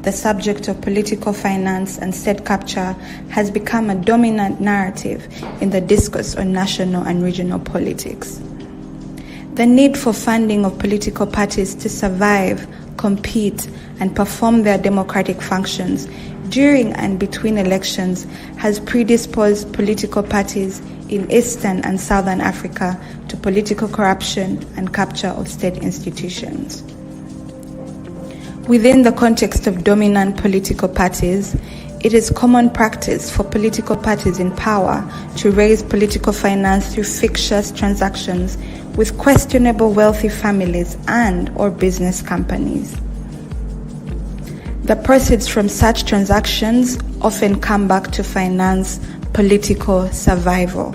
the subject of political finance and state capture has become a dominant narrative in the discourse on national and regional politics. The need for funding of political parties to survive, compete, and perform their democratic functions during and between elections has predisposed political parties in Eastern and Southern Africa to political corruption and capture of state institutions. Within the context of dominant political parties, it is common practice for political parties in power to raise political finance through fictitious transactions with questionable wealthy families and/or business companies. The proceeds from such transactions often come back to finance political survival.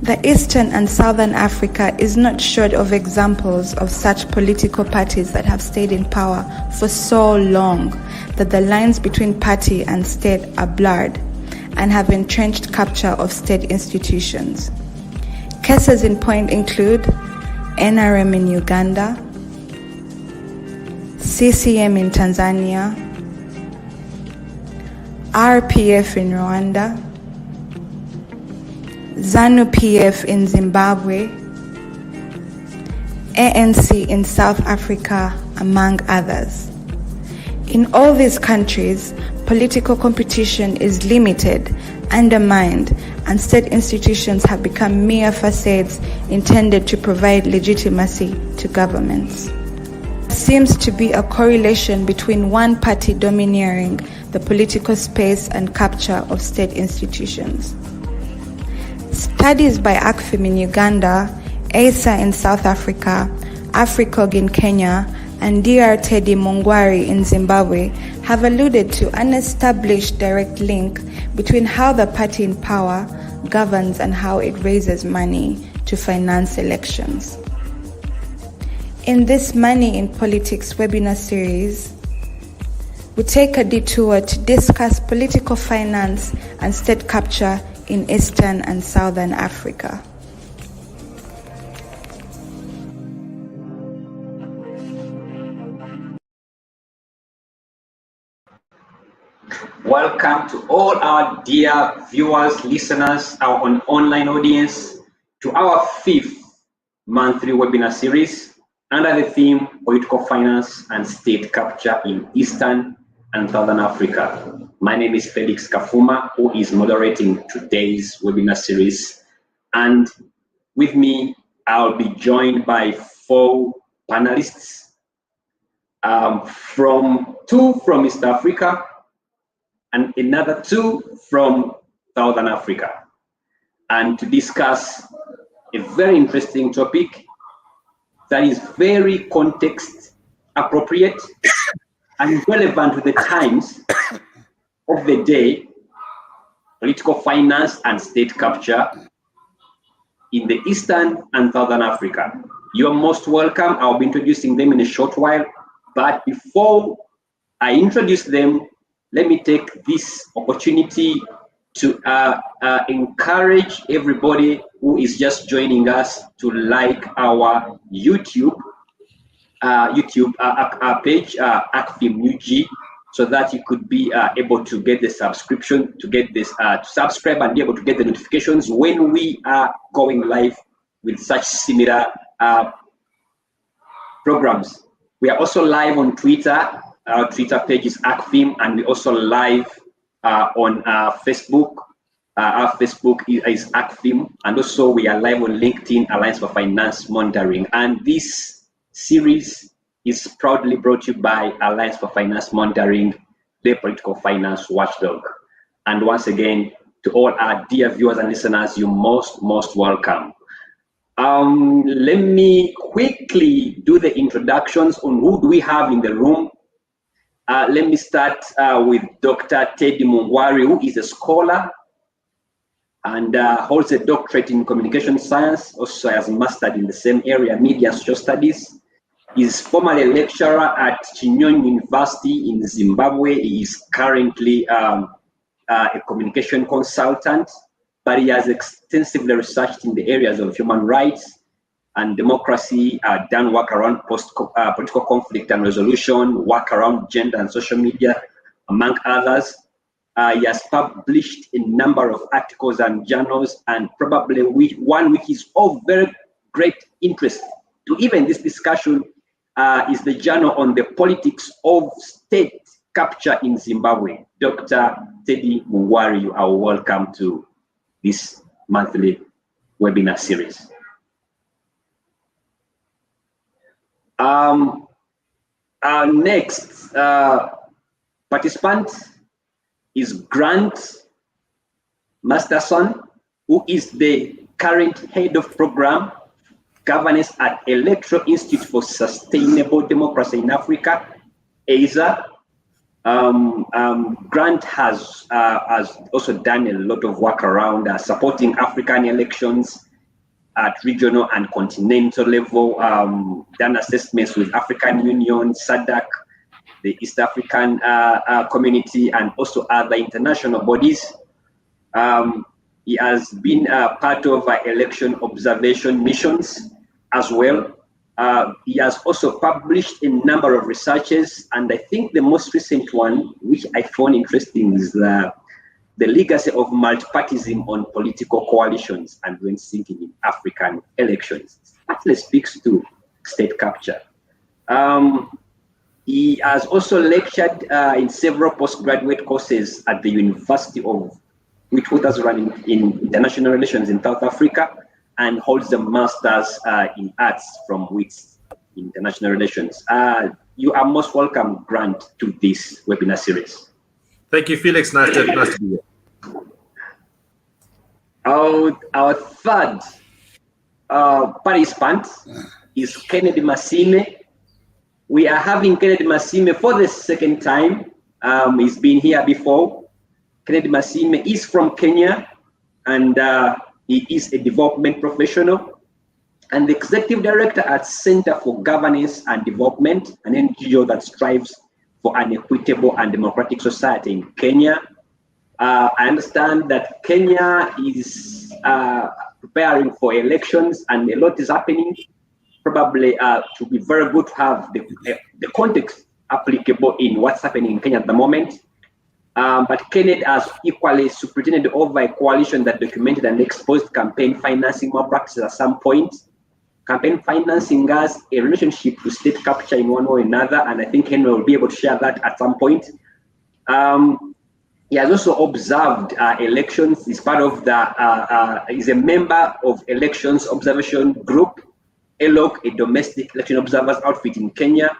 The Eastern and Southern Africa is not short of examples of such political parties that have stayed in power for so long that the lines between party and state are blurred and have entrenched capture of state institutions. Cases in point include NRM in Uganda, CCM in Tanzania, RPF in Rwanda, Zanu-PF in Zimbabwe, ANC in South Africa, among others. In all these countries, political competition is limited, undermined, and state institutions have become mere facades intended to provide legitimacy to governments. There seems to be a correlation between one party domineering the political space and capture of state institutions. Studies by ACFIM in Uganda, ASA in South Africa, AFRICOG in Kenya, and Dr. Teddy Mungwari in Zimbabwe have alluded to an established direct link between how the party in power governs and how it raises money to finance elections. In this Money in Politics webinar series, we take a detour to discuss political finance and state capture in Eastern and Southern Africa. Welcome to all our dear viewers, listeners, our online audience, to our 5th monthly webinar series under the theme Political Finance and State Capture in Eastern and Southern Africa. My name is Felix Kafuma, who is moderating today's webinar series. And with me, I'll be joined by 4 panelists, two from East Africa and another 2 from Southern Africa, and to discuss a very interesting topic that is very context appropriate and relevant to the times of the day: political finance and state capture in the Eastern and Southern Africa. You're most welcome. I'll be introducing them in a short while, but before I introduce them, let me take this opportunity to encourage everybody who is just joining us to like our YouTube page, ACFIM UG, so that you could be able to get the subscription, to get this, to subscribe and be able to get the notifications when we are going live with such similar programs. We are also live on Twitter. Our Twitter page is ACFIM, and we also live on Facebook. Our Facebook is ACFIM, and also we are live on LinkedIn, Alliance for Finance Monitoring. And this series is proudly brought to you by Alliance for Finance Monitoring, the political finance watchdog. And once again, to all our dear viewers and listeners, you're most welcome. Let me quickly do the introductions on who do we have in the room. Let me start with Dr. Teddy Mungwari, who is a scholar and holds a doctorate in communication science, also has mastered in the same area, media and social studies. He's formerly a lecturer at Kenyan University in Zimbabwe. He is currently a communication consultant, but he has extensively researched in the areas of human rights, and democracy, done work around political conflict and resolution, work around gender and social media, among others. He has published a number of articles and journals, and probably one which is of very great interest to even this discussion is the journal on the politics of state capture in Zimbabwe. Dr. Teddy Mungwari, you are welcome to this monthly webinar series. Our next participant is Grant Masterson, who is the current head of program governance at Electoral Institute for Sustainable Democracy in Africa, EISA. Grant has also done a lot of work around supporting African elections at regional and continental level, done assessments with African Union, SADC, the East African community, and also other international bodies. He has been part of election observation missions as well. He has also published a number of researches, and I think the most recent one, which I found interesting, is the legacy of multipartyism on political coalitions and when thinking in African elections. It actually speaks to state capture. He has also lectured in several postgraduate courses at the University of Witwatersrand in International Relations in South Africa, and holds a master's in arts from WITS International Relations. You are most welcome, Grant, to this webinar series. Thank you, Felix. Nice to be here. Our third participant is Kennedy Masime. We are having Kennedy Masime for the second time. He's been here before. Kennedy Masime is from Kenya, and he is a development professional and the executive director at Center for Governance and Development, an NGO that strives for an equitable and democratic society in Kenya. I understand that Kenya is preparing for elections and a lot is happening. Probably to be very good to have the context applicable in what's happening in Kenya at the moment. But Kennedy has equally superintended over a coalition that documented and exposed campaign financing malpractices at some point. Campaign financing has a relationship to state capture in one way or another, and I think Henry will be able to share that at some point. He has also observed elections. He's part of he's a member of Elections Observation Group, ELOG, a domestic election observers outfit in Kenya.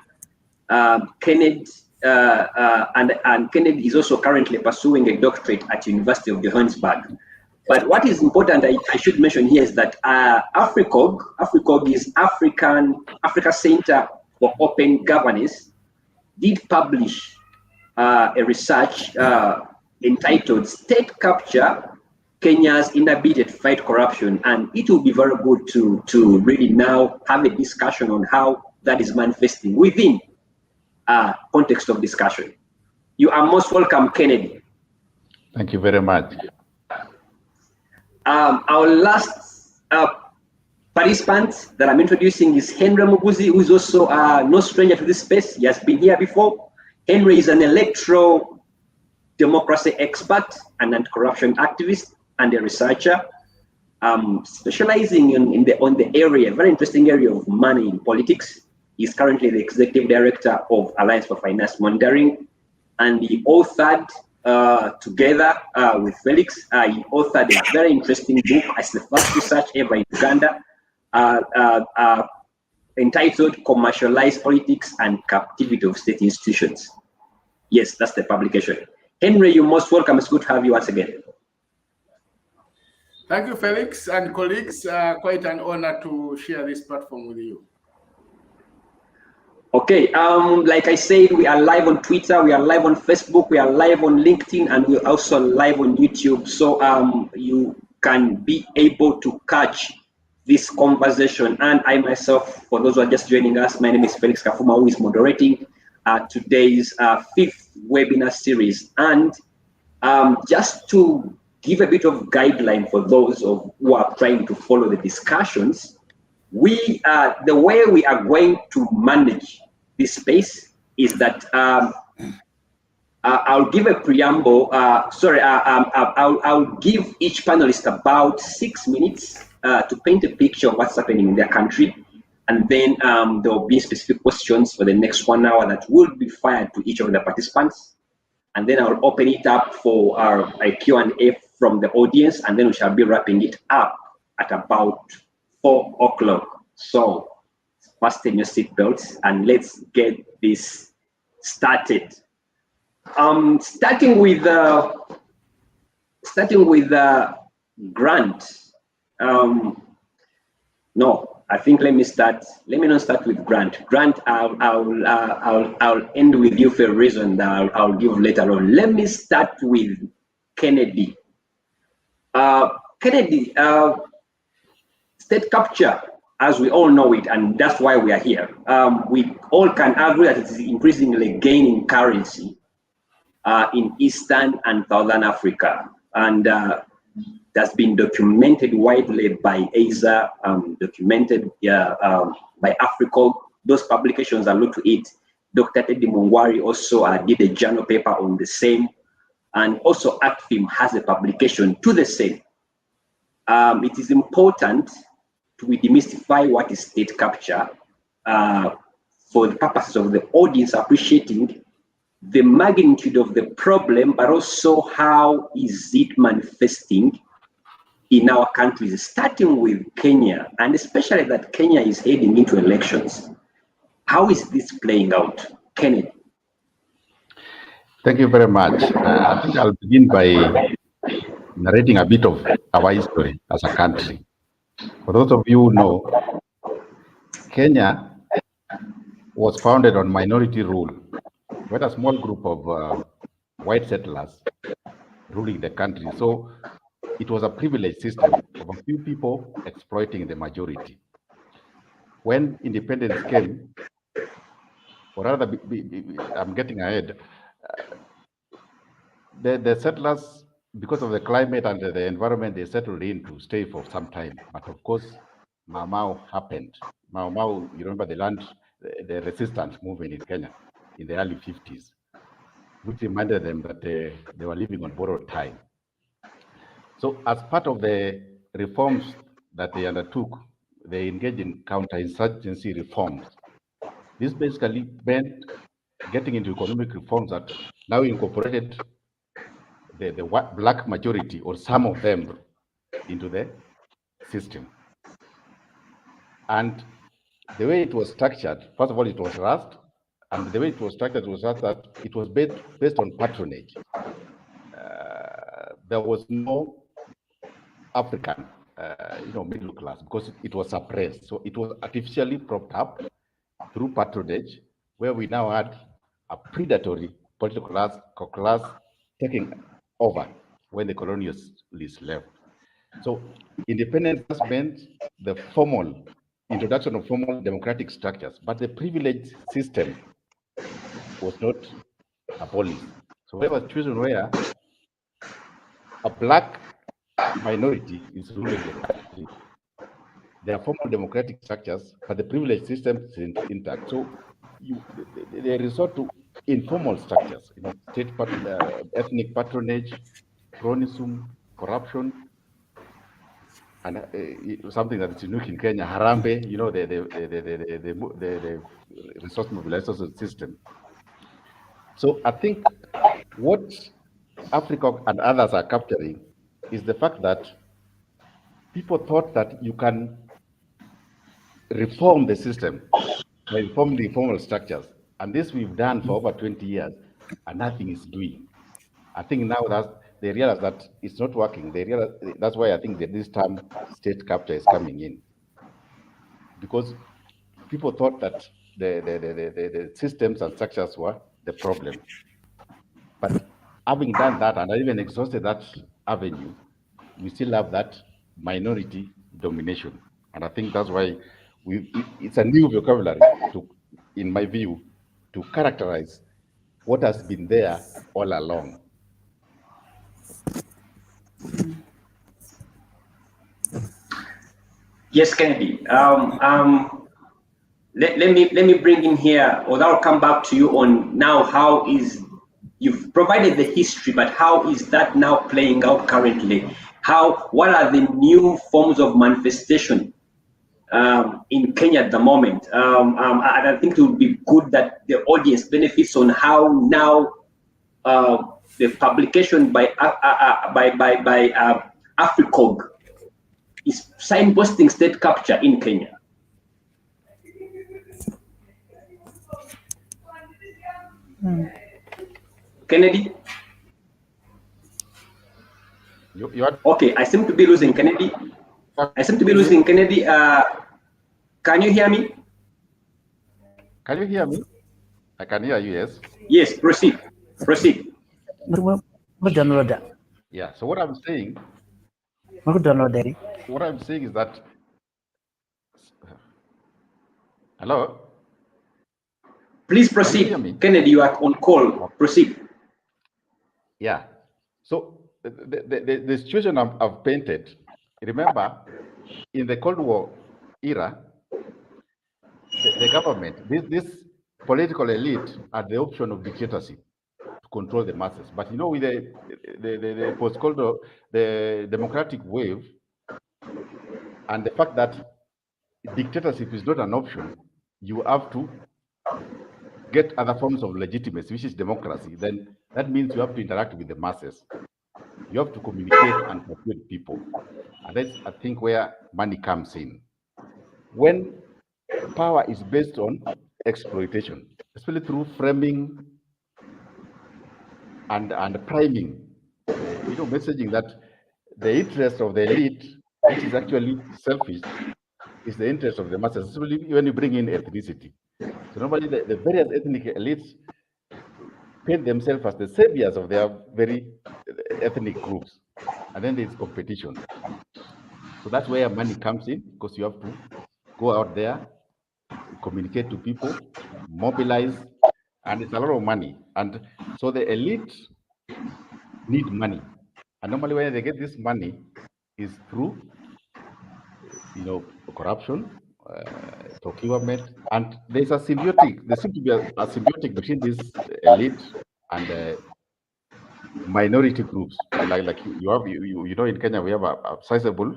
Kennedy Kennedy is also currently pursuing a doctorate at University of Johannesburg. But what is important, I should mention here, is that AFRICOG is Africa Center for Open Governance, did publish a research entitled State Capture, Kenya's Inability to Fight Corruption. And it will be very good to really now have a discussion on how that is manifesting within context of discussion. You are most welcome, Kennedy. Thank you very much. Our last participant that I'm introducing is Henry Muguzi, who is also no stranger to this space. He has been here before. Henry is an electoral democracy expert and anti-corruption activist and a researcher, specializing on the area, very interesting area of money in politics. He's currently the executive director of Alliance for Finance Monitoring, and he authored together with Felix, he authored a very interesting book as the first research ever in Uganda, entitled Commercialized Politics and Captivity of State Institutions. Yes, that's the publication. Henry, you're most welcome. It's good to have you once again. Thank you, Felix and colleagues. Quite an honor to share this platform with you. Okay, like I said, we are live on Twitter, we are live on Facebook, we are live on LinkedIn, and we're also live on YouTube. So you can be able to catch this conversation. And I myself, for those who are just joining us, my name is Felix Kafuma, who is moderating today's fifth webinar series. And just to give a bit of guideline for those who are trying to follow the discussions, the way we are going to manage this space is that I'll give a preamble. I'll give each panelist about 6 minutes to paint a picture of what's happening in their country. And then there will be specific questions for the next 1 hour that will be fired to each of the participants. And then I'll open it up for a Q&A from the audience, and then we shall be wrapping it up at about 4 o'clock. So fasten your seatbelts and let's get this started. Starting with Grant. No, I think let me not start with Grant. Grant, I'll end with you for a reason that I'll give later on. Let me start with Kennedy. Kennedy, state capture, as we all know it, and that's why we are here. We all can agree that it is increasingly gaining currency in Eastern and Southern Africa, and that's been documented widely by ASA, documented by Africa. Those publications are looked to it. Dr. Teddy Mungwari also did a journal paper on the same, and also ACFIM has a publication to the same. It is important to demystify what is state capture for the purposes of the audience appreciating the magnitude of the problem, but also how is it manifesting in our countries, starting with Kenya, and especially that Kenya is heading into elections. How is this playing out? Kennedy. Thank you very much. I think I'll begin by narrating a bit of our history as a country. For those of you who know, Kenya was founded on minority rule. We had a small group of white settlers ruling the country. So it was a privileged system of a few people exploiting the majority. When independence came, or rather, I'm getting ahead, the settlers, because of the climate and the environment, they settled in to stay for some time. But of course, Mau Mau happened. Mau Mau, you remember the resistance movement in Kenya in the early 50s, which reminded them that they were living on borrowed time. So as part of the reforms that they undertook, they engaged in counterinsurgency reforms. This basically meant getting into economic reforms that now incorporated the black majority, or some of them, into the system. And the way it was structured, first of all, it was rushed, and the way it was structured was that it was based on patronage. There was no African, middle class, because it was suppressed. So it was artificially propped up through patronage, where we now had a predatory political class taking over when the colonialists left. So independence meant the introduction of formal democratic structures, but the privileged system was not abolished. So there was a situation where a black minority is ruling the country. There are formal democratic structures, but the privileged system is intact. So they resort to informal structures, state ethnic patronage, cronyism, corruption, and something that is unique in Kenya, Harambe, the resource mobilization system. So I think what Africa and others are capturing is the fact that people thought that you can reform the system by reforming the formal structures. And this we've done for over 20 years, and nothing is doing. I think now that they realize that it's not working. That's why I think that this term state capture is coming in. Because people thought that the systems and structures were the problem. But having done that, and even exhausted that avenue, we still have that minority domination. And I think that's why it's a new vocabulary, in my view, to characterize what has been there all along. Yes, Kennedy. Let me bring in here, or I'll come back to you on now. How is, you've provided the history, but how is that now playing out currently? What are the new forms of manifestation in Kenya at the moment? I think it would be good that the audience benefits on how now the publication by Africog is signposting state capture in Kenya. Kennedy? You are okay, I seem to be losing Kennedy. Can you hear me? Can you hear me? I can hear you, yes. Yes, proceed. Yeah, so what I'm saying is that, hello? Please proceed. Kennedy, you are on call. Proceed. Yeah, so the situation I've painted, remember, in the Cold War era, the government, this political elite had the option of dictatorship to control the masses. But you know, with the post-Cold War, the democratic wave, and the fact that dictatorship is not an option, you have to get other forms of legitimacy, which is democracy. Then that means you have to interact with the masses. You have to communicate and persuade people. And that's, I think, where money comes in. When power is based on exploitation, especially through framing and priming, you know, messaging that the interest of the elite, which is actually selfish, is the interest of the masses, especially when you bring in ethnicity. So normally the various ethnic elites paint themselves as the saviors of their very ethnic groups. And then there's competition. So that's where money comes in, because you have to go out there, communicate to people, mobilize, and it's a lot of money. And so the elite need money. And normally where they get this money is through, you know, corruption, procurement, and there's a symbiotic. There seems to be a symbiotic between this elite and minority groups. Like you have, you know, in Kenya we have a sizable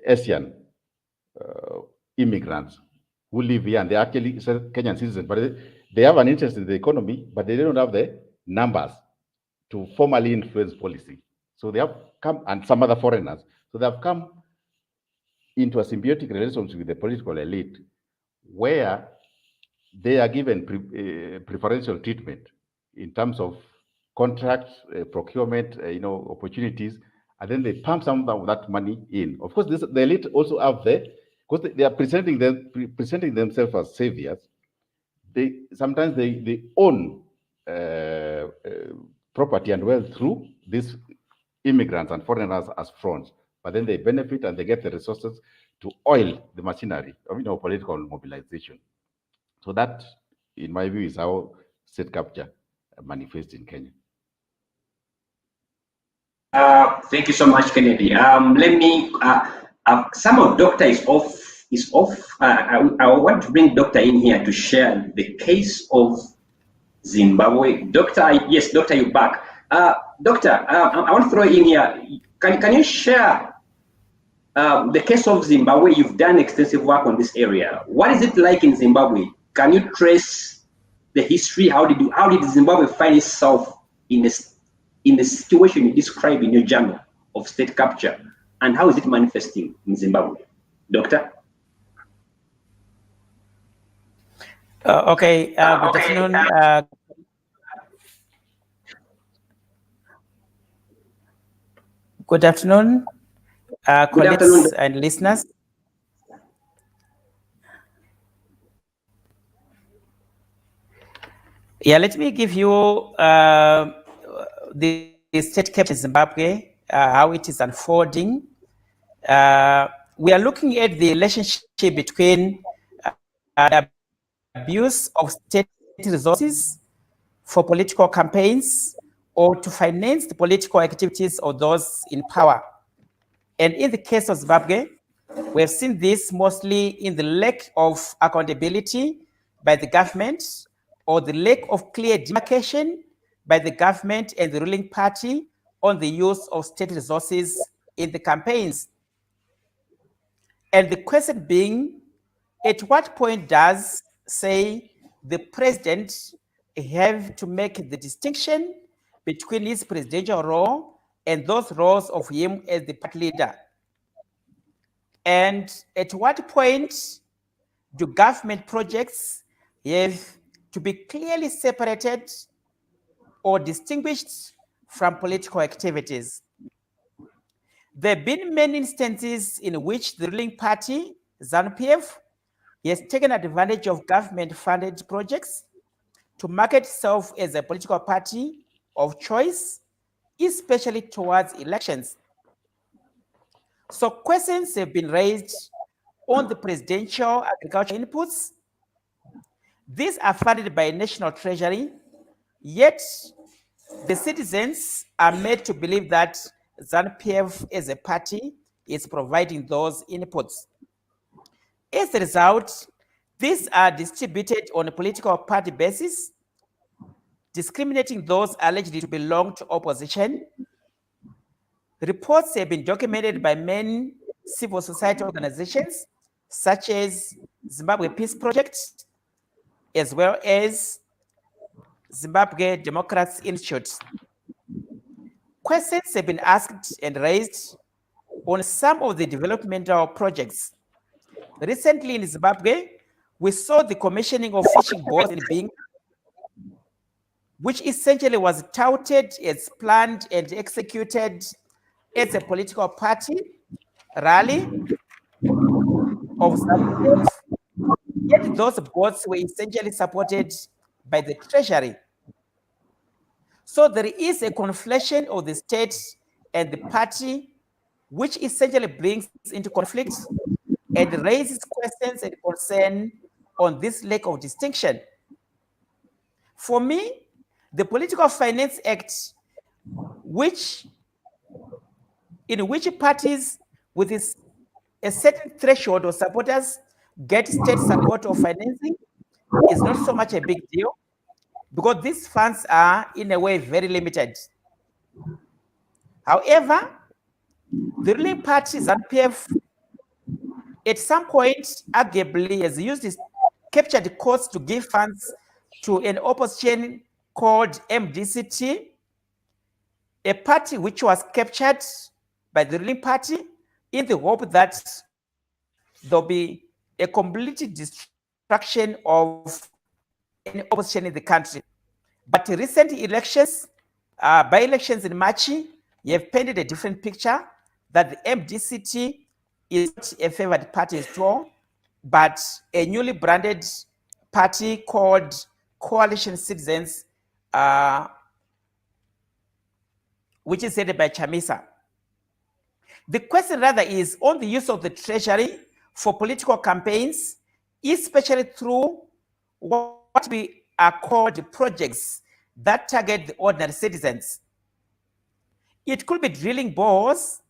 Asian immigrants who live here, and they're actually Kenyan citizens, but they have an interest in the economy, but they don't have the numbers to formally influence policy. So they have come, and some other foreigners. So they have come into a symbiotic relationship with the political elite, where they are given preferential treatment in terms of contracts, procurement, you know, opportunities, and then they pump some of that money in. Of course, the elite also have because they are presenting themselves as saviors. Sometimes they own property and wealth through these immigrants and foreigners as fronts, but then they benefit and they get the resources to oil the machinery of, you know, political mobilization. So that, in my view, is how state capture manifests in Kenya. Thank you so much, Kennedy. Let me. Some of Doctor is off. I want to bring Doctor in here to share the case of Zimbabwe. Doctor, yes, Doctor, you're back. Doctor, I want to throw in here. Can you share the case of Zimbabwe? You've done extensive work on this area. What is it like in Zimbabwe? Can you trace the history? How did Zimbabwe find itself in the situation you describe in your journal of state capture, and how is it manifesting in Zimbabwe, Doctor? Okay. Good afternoon. Good afternoon, colleagues and listeners. Yeah, let me give you the state capture in Zimbabwe, how it is unfolding. We are looking at the relationship between the abuse of state resources for political campaigns or to finance the political activities of those in power. And in the case of Zimbabwe, We have seen this mostly in the lack of accountability by the government or the lack of clear demarcation by the government and the ruling party on the use of state resources in the campaigns. And the question being, at what point does, say, the president have to make the distinction between his presidential role and those roles of him as the party leader? And at what point do government projects have to be clearly separated or distinguished from political activities? There have been many instances in which the ruling party, Zanu-PF, has taken advantage of government-funded projects to market itself as a political party of choice, especially towards elections. So questions have been raised on the presidential agriculture inputs. These are funded by National Treasury, yet the citizens are made to believe that Zanu-PF as a party is providing those inputs. As a result, these are distributed on a political party basis, discriminating those alleged to belong to opposition. Reports have been documented by many civil society organizations, such as Zimbabwe Peace Project, as well as Zimbabwe Democrats Institute. Questions have been asked and raised on some of the developmental projects. Recently in Zimbabwe, we saw the commissioning of fishing boats in Bing, which essentially was touted as planned and executed as a political party rally of Zanu-PF, yet those boats were essentially supported by the treasury. So there is a conflation of the state and the party, which essentially brings into conflict and raises questions and concern on this lack of distinction. For me, the Political Finance Act, in which parties with a certain threshold of supporters get state support or financing, is not so much a big deal, because these funds are, in a way, very limited. However, the ruling party, Zanu-PF, at some point, arguably, has used its captured costs to give funds to an opposition called MDCT, a party which was captured by the ruling party in the hope that there'll be a complete destruction of any opposition in the country. But recent elections, by-elections in March, have painted a different picture, that the MDCT is not a favored party at all, but a newly branded party called Coalition Citizens, which is headed by Chamisa. The question rather is on the use of the treasury for political campaigns, especially through what we are called projects that target the ordinary citizens. It could be drilling bores,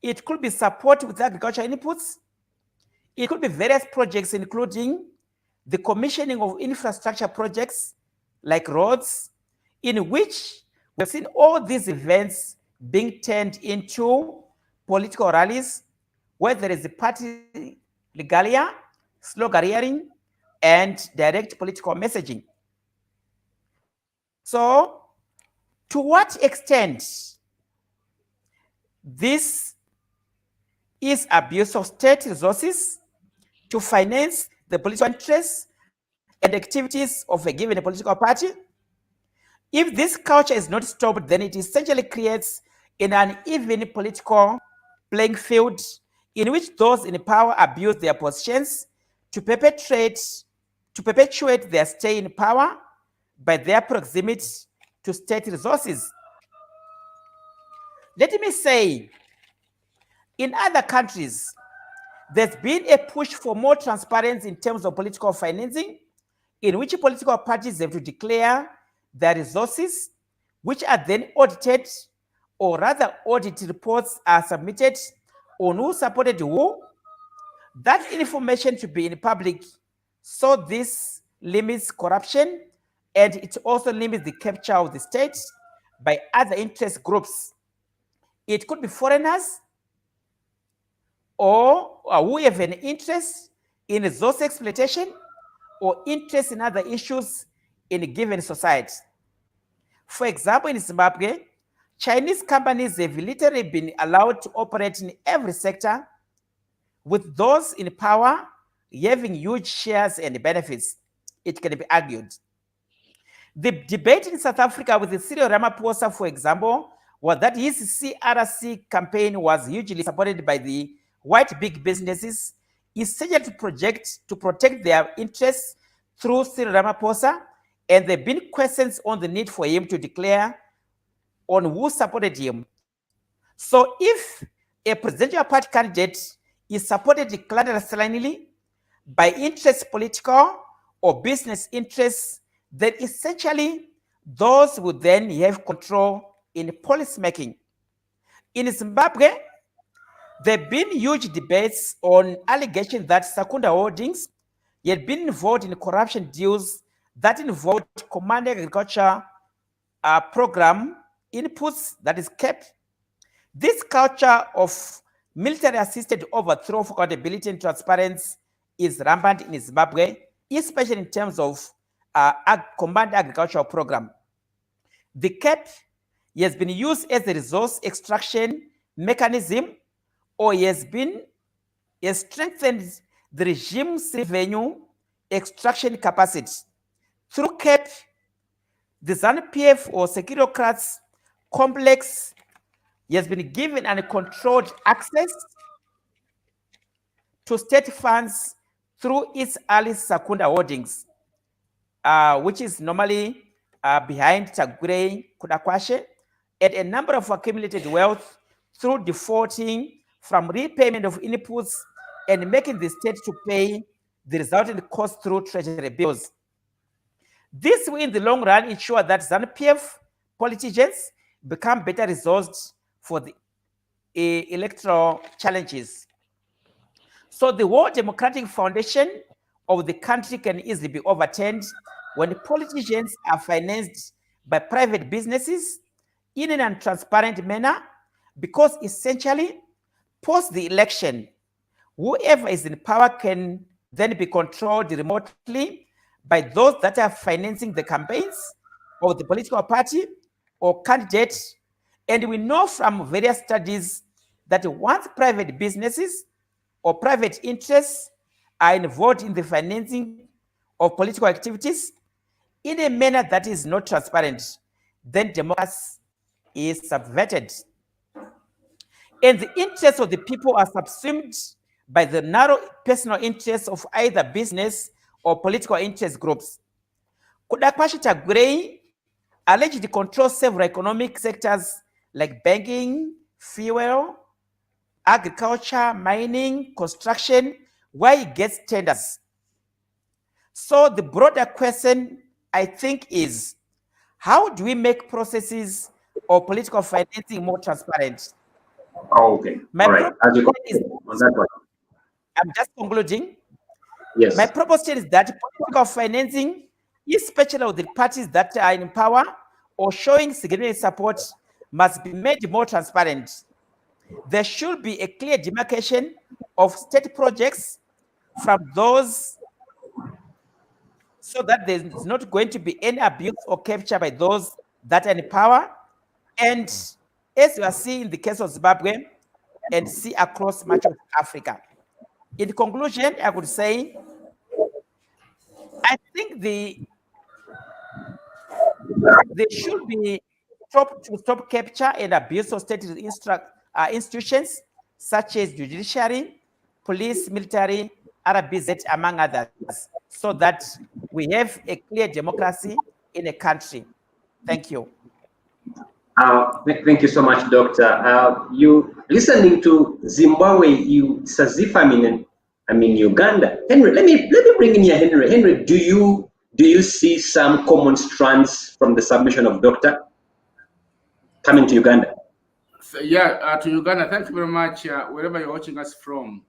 it could be support with agricultural inputs, it could be various projects, including the commissioning of infrastructure projects like roads, in which we've seen all these events being turned into political rallies, where there is a party regalia, sloganeering, and direct political messaging. So, to what extent this is abuse of state resources to finance the political interests and activities of a given political party? If this culture is not stopped, then it essentially creates an uneven political playing field in which those in power abuse their positions to perpetuate their stay in power by their proximity to state resources. Let me say, in other countries, there's been a push for more transparency in terms of political financing, in which political parties have to declare their resources, which are then audited, or rather audit reports are submitted on who supported who That information to be in public, so this limits corruption, and it also limits the capture of the state by other interest groups. It could be foreigners or who have an interest in resource exploitation or interest in other issues in a given society. For example, in Zimbabwe, Chinese companies have literally been allowed to operate in every sector, with those in power having huge shares and benefits, it can be argued. The debate in South Africa with Cyril Ramaphosa, for example, was that his CRC campaign was hugely supported by the white big businesses, essential to protect their interests through Cyril Ramaphosa, and there have been questions on the need for him to declare on who supported him. So if a presidential party candidate is supported clandestinely by interests, political or business interests, then essentially those would then have control in policy making. In Zimbabwe, there have been huge debates on allegations that Secunda Holdings had been involved in corruption deals that involved command agriculture program inputs that is kept. This culture of military-assisted overthrow for accountability and transparency is rampant in Zimbabwe, especially in terms of combined agricultural program. The CAP has been used as a resource extraction mechanism, or has strengthened the regime's revenue extraction capacity. Through CAP, the Zanu-PF or securocrats complex has been given uncontrolled access to state funds through its early Secunda Holdings, which is normally behind Tagure Kudakwashe, and a number of accumulated wealth through defaulting from repayment of inputs and making the state to pay the resultant cost through treasury bills. This will, in the long run, ensure that Zanu-PF politicians become better resourced for the electoral challenges. So the whole democratic foundation of the country can easily be overturned when politicians are financed by private businesses in an untransparent manner, because essentially, post the election, whoever is in power can then be controlled remotely by those that are financing the campaigns of the political party or candidate. And we know from various studies that once private businesses or private interests are involved in the financing of political activities in a manner that is not transparent, then democracy is subverted. And the interests of the people are subsumed by the narrow personal interests of either business or political interest groups. Kudakwashe Tagure allegedly controls several economic sectors like banking, fuel, agriculture, mining, construction, where he gets tenders. So the broader question, I think, is how do we make processes of political financing more transparent? Oh, okay. My all right. As you on that one. I'm just concluding. Yes. My proposition is that political financing, especially of the parties that are in power or showing significant support, must be made more transparent. There should be a clear demarcation of state projects from those, so that there's not going to be any abuse or capture by those that are in power. And as you are seeing in the case of Zimbabwe and see across much of Africa. In conclusion, I would say, I think there should be stop capture and abuse of state institutions such as judiciary, police, military, RBZ, among others, so that we have a clear democracy in a country. Thank you. Thank you so much, Doctor. You listening to Zimbabwe, it's as if I'm in Uganda. Henry, let me bring in here, Henry. Henry, do you see some common strands from the submission of Doctor coming to Uganda? So, yeah, to Uganda. Thank you very much. Wherever you're watching us from,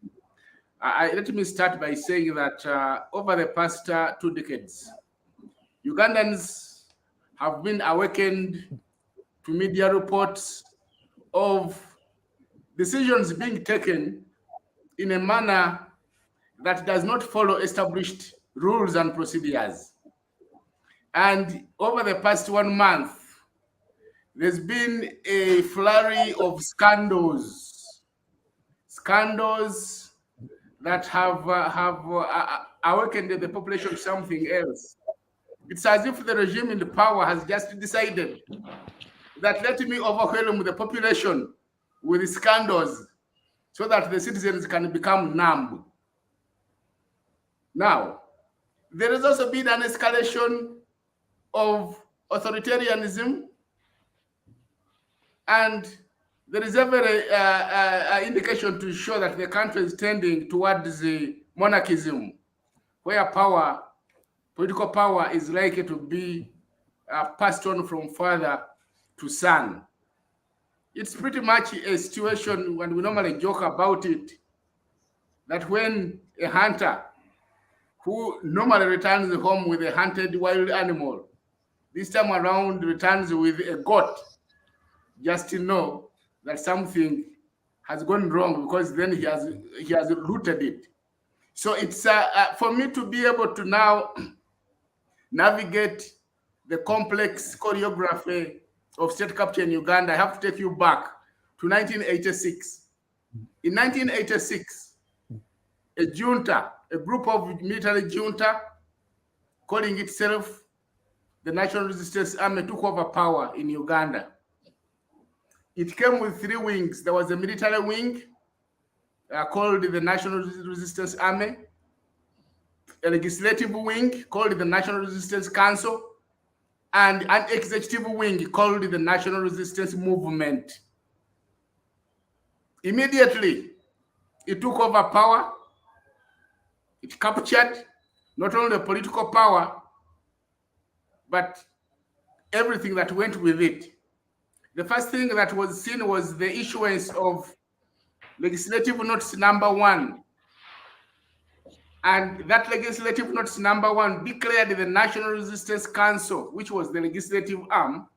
let me start by saying that over the past 2 decades, Ugandans have been awakened to media reports of decisions being taken in a manner that does not follow established rules and procedures. And over the past 1 month, there's been a flurry of scandals that have awakened the population to something else. It's as if the regime in the power has just decided that let me overwhelm the population with scandals so that the citizens can become numb. Now, there has also been an escalation of authoritarianism, and there is every indication to show that the country is tending towards the monarchism, where political power is likely to be passed on from father to son. It's pretty much a situation when we normally joke about it, that when a hunter who normally returns home with a hunted wild animal, this time around returns with a goat, just to know that something has gone wrong, because then he has looted it. So it's for me to be able to now navigate the complex choreography of state capture in Uganda, I have to take you back to 1986. In 1986, a junta, a group of military junta calling itself the National Resistance Army, took over power in Uganda. It came with 3 wings. There was a military wing called the National Resistance Army, a legislative wing called the National Resistance Council, and an executive wing called the National Resistance Movement. Immediately, it took over power. It captured not only political power, but everything that went with it. The first thing that was seen was the issuance of Legislative Notice Number 1. And that Legislative Notice Number 1 declared the National Resistance Council, which was the legislative arm,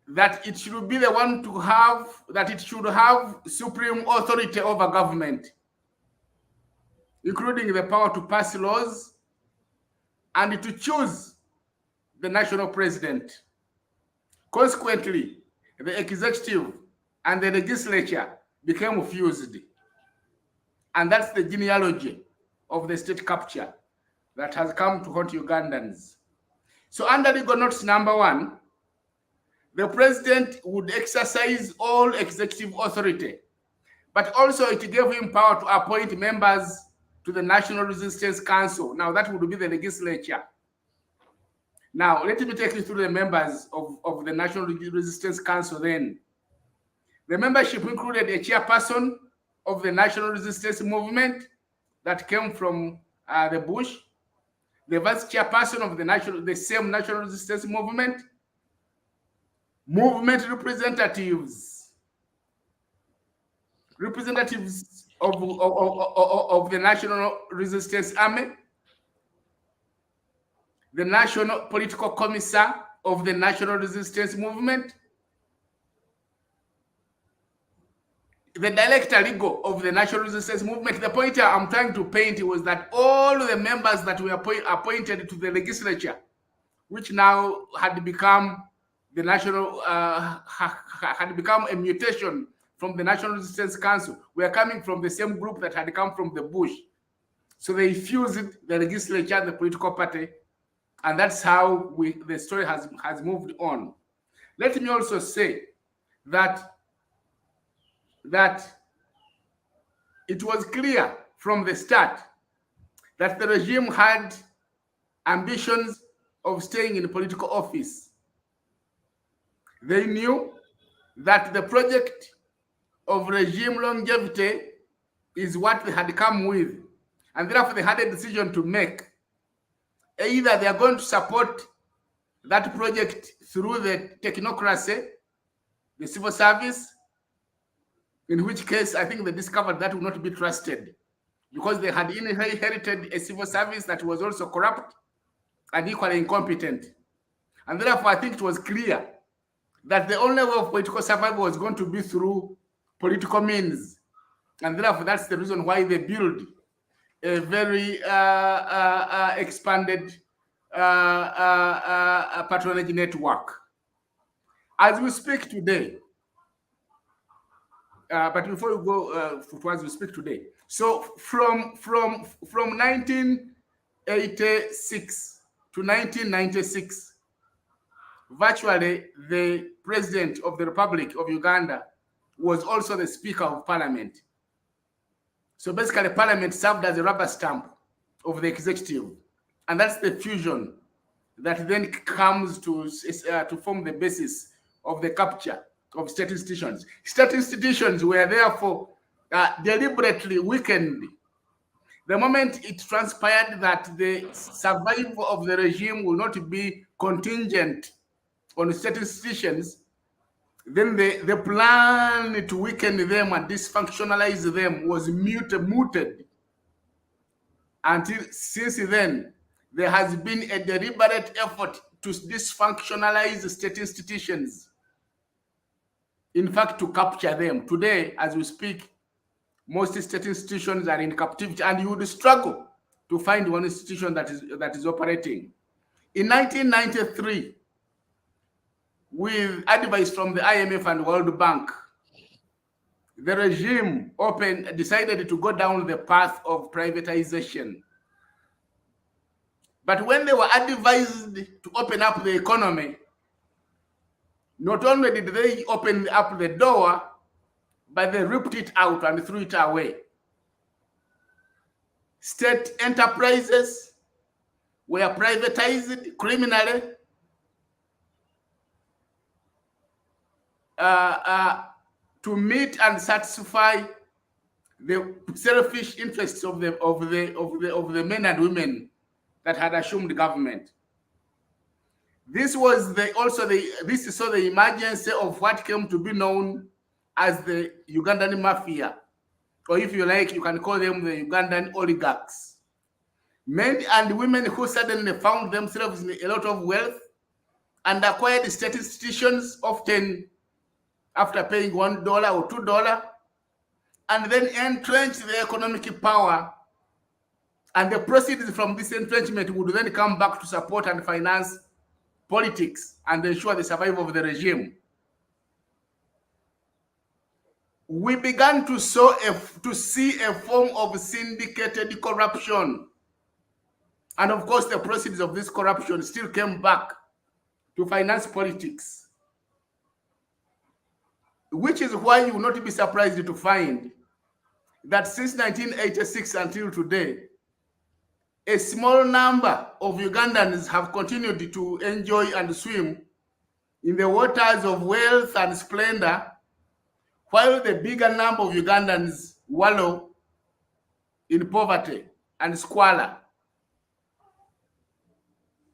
that it should be the one to have, that it should have supreme authority over government, including the power to pass laws and to choose the national president. Consequently, the executive and the legislature became fused. And that's the genealogy of the state capture that has come to haunt Ugandans. So under Legal Notice Number 1, the president would exercise all executive authority, but also it gave him power to appoint members to the National Resistance Council. Now that would be the legislature. Now, let me take you through the members of the National Resistance Council then. The membership included a chairperson of the National Resistance Movement that came from the bush, the vice chairperson of the same National Resistance Movement, movement representatives of the National Resistance Army, the National Political Commissar of the National Resistance Movement, the Director Legal of the National Resistance Movement. The point I'm trying to paint was that all the members that were appointed to the legislature, which now had become the national, had become a mutation from the National Resistance Council, were coming from the same group that had come from the bush. So they fused the legislature and the political party, and that's how the story has moved on. Let me also say that it was clear from the start that the regime had ambitions of staying in political office. They knew that the project of regime longevity is what they had come with, and therefore they had a decision to make. Either they are going to support that project through the technocracy, the civil service, in which case I think they discovered that would not be trusted because they had inherited a civil service that was also corrupt and equally incompetent. And therefore, I think it was clear that the only way of political survival was going to be through political means. And therefore, that's the reason why they built a very expanded patronage network. As we speak today, but before we go to as we speak today, so from 1986 to 1996, virtually the president of the Republic of Uganda was also the Speaker of Parliament. So basically, Parliament served as a rubber stamp of the executive, and that's the fusion that then comes to form the basis of the capture of state institutions. State institutions were therefore deliberately weakened. The moment it transpired that the survival of the regime will not be contingent on state institutions, then the plan to weaken them and dysfunctionalize them was mooted. Until since then, there has been a deliberate effort to dysfunctionalize state institutions. In fact, to capture them. Today, as we speak, most state institutions are in captivity, and you would struggle to find one institution that is operating. In 1993, with advice from the IMF and World Bank, the regime decided to go down the path of privatization. But when they were advised to open up the economy, not only did they open up the door, but they ripped it out and threw it away. State enterprises were privatized criminally to meet and satisfy the selfish interests of the men and women that had assumed government. This was this saw the emergence of what came to be known as the Ugandan mafia, or if you like, you can call them the Ugandan oligarchs. Men and women who suddenly found themselves in a lot of wealth and acquired state institutions, often after paying $1 or $2, and then entrenched the economic power, and the proceeds from this entrenchment would then come back to support and finance politics and ensure the survival of the regime. We began to see a form of syndicated corruption. And of course, the proceeds of this corruption still came back to finance politics, which is why you will not be surprised to find that since 1986 until today, a small number of Ugandans have continued to enjoy and swim in the waters of wealth and splendor, while the bigger number of Ugandans wallow in poverty and squalor.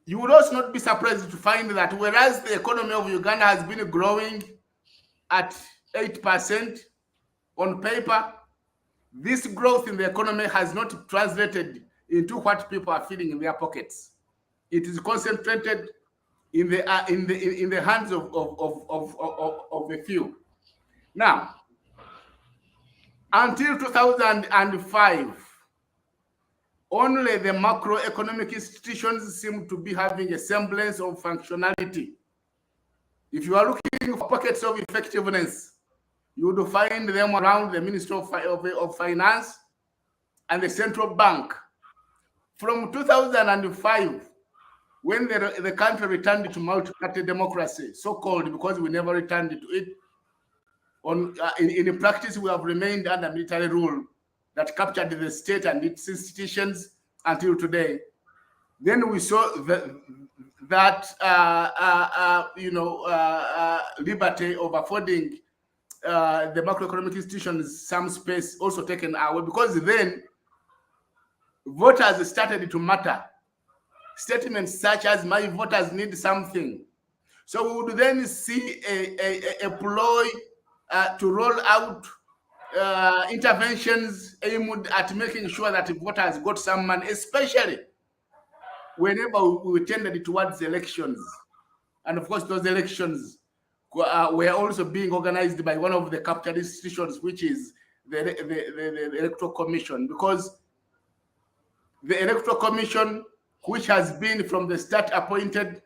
You would also not be surprised to find that whereas the economy of Uganda has been growing at 8% on paper, this growth in the economy has not translated into what people are feeling in their pockets. It is concentrated in the hands of a few. Now, until 2005, only the macroeconomic institutions seem to be having a semblance of functionality. If you are looking for pockets of effectiveness, you would find them around the Ministry of Finance and the Central Bank. From 2005, when the country returned to multi-party democracy, so-called because we never returned to it, in practice, we have remained under military rule that captured the state and its institutions until today. Then we saw that liberty of affording the macroeconomic institutions some space also taken away, because then voters started to matter. Statements such as "my voters need something." So we would then see a ploy to roll out interventions aimed at making sure that voters got some money, especially whenever we tended towards elections. And of course, those elections were also being organized by one of the capital institutions, which is the Electoral Commission, because the Electoral Commission, which has been from the start appointed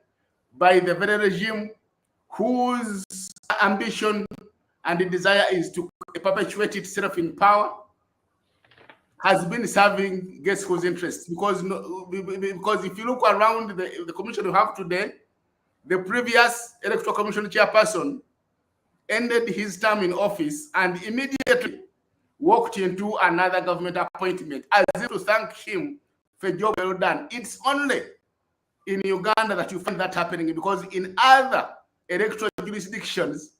by the very regime whose ambition and desire is to perpetuate itself in power, has been serving guess whose interests. Because if you look around the commission we have today, the previous Electoral Commission chairperson ended his term in office and immediately walked into another government appointment as if to thank him for a job well done. It's only in Uganda that you find that happening, because in other electoral jurisdictions,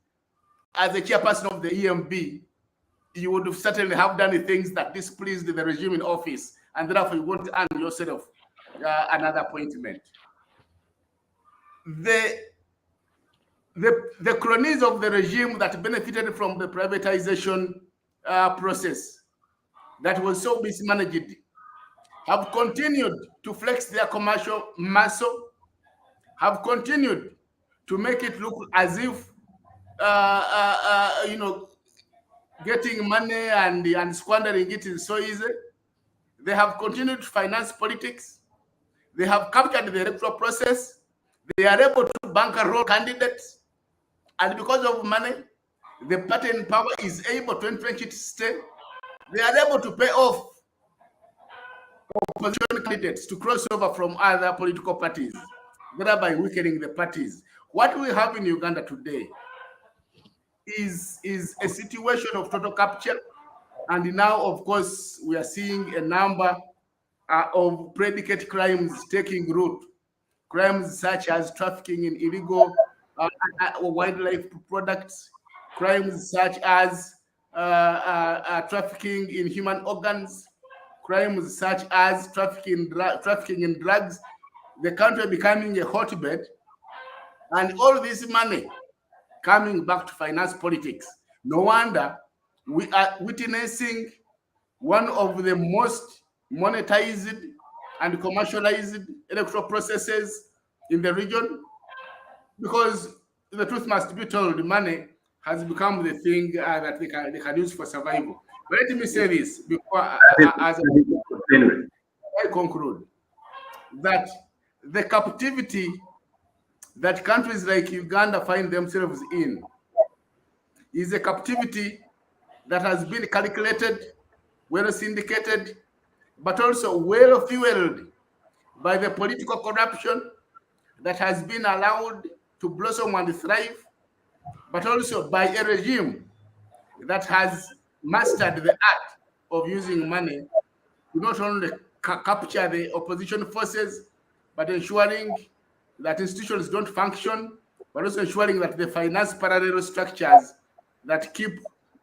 as a chairperson of the EMB, you would certainly have done the things that displeased the regime in office, and therefore you want to earn yourself another appointment. The cronies of the regime that benefited from the privatization process that was so mismanaged have continued to flex their commercial muscle, have continued to make it look as if getting money and squandering it is so easy. They have continued to finance politics. They have captured the electoral process. They are able to bankroll candidates. And because of money, the party in power is able to entrench its stay. They are able to pay off opposition candidates to cross over from other political parties, thereby weakening the parties. What we have in Uganda today is a situation of total capture. And now, of course, we are seeing a number of predicate crimes taking root. Crimes such as trafficking in illegal wildlife products, crimes such as trafficking in human organs, crimes such as trafficking in drugs. The country becoming a hotbed, and all this money coming back to finance politics. No wonder we are witnessing one of the most monetized and commercialized electoral processes in the region, because the truth must be told, money has become the thing that they can use for survival. But let me say this before as I conclude, that the captivity that countries like Uganda find themselves in is a captivity that has been calculated, well syndicated, but also well fueled by the political corruption that has been allowed to blossom and thrive, but also by a regime that has mastered the art of using money to not only capture the opposition forces, but ensuring that institutions don't function, but also ensuring that they finance parallel structures that keep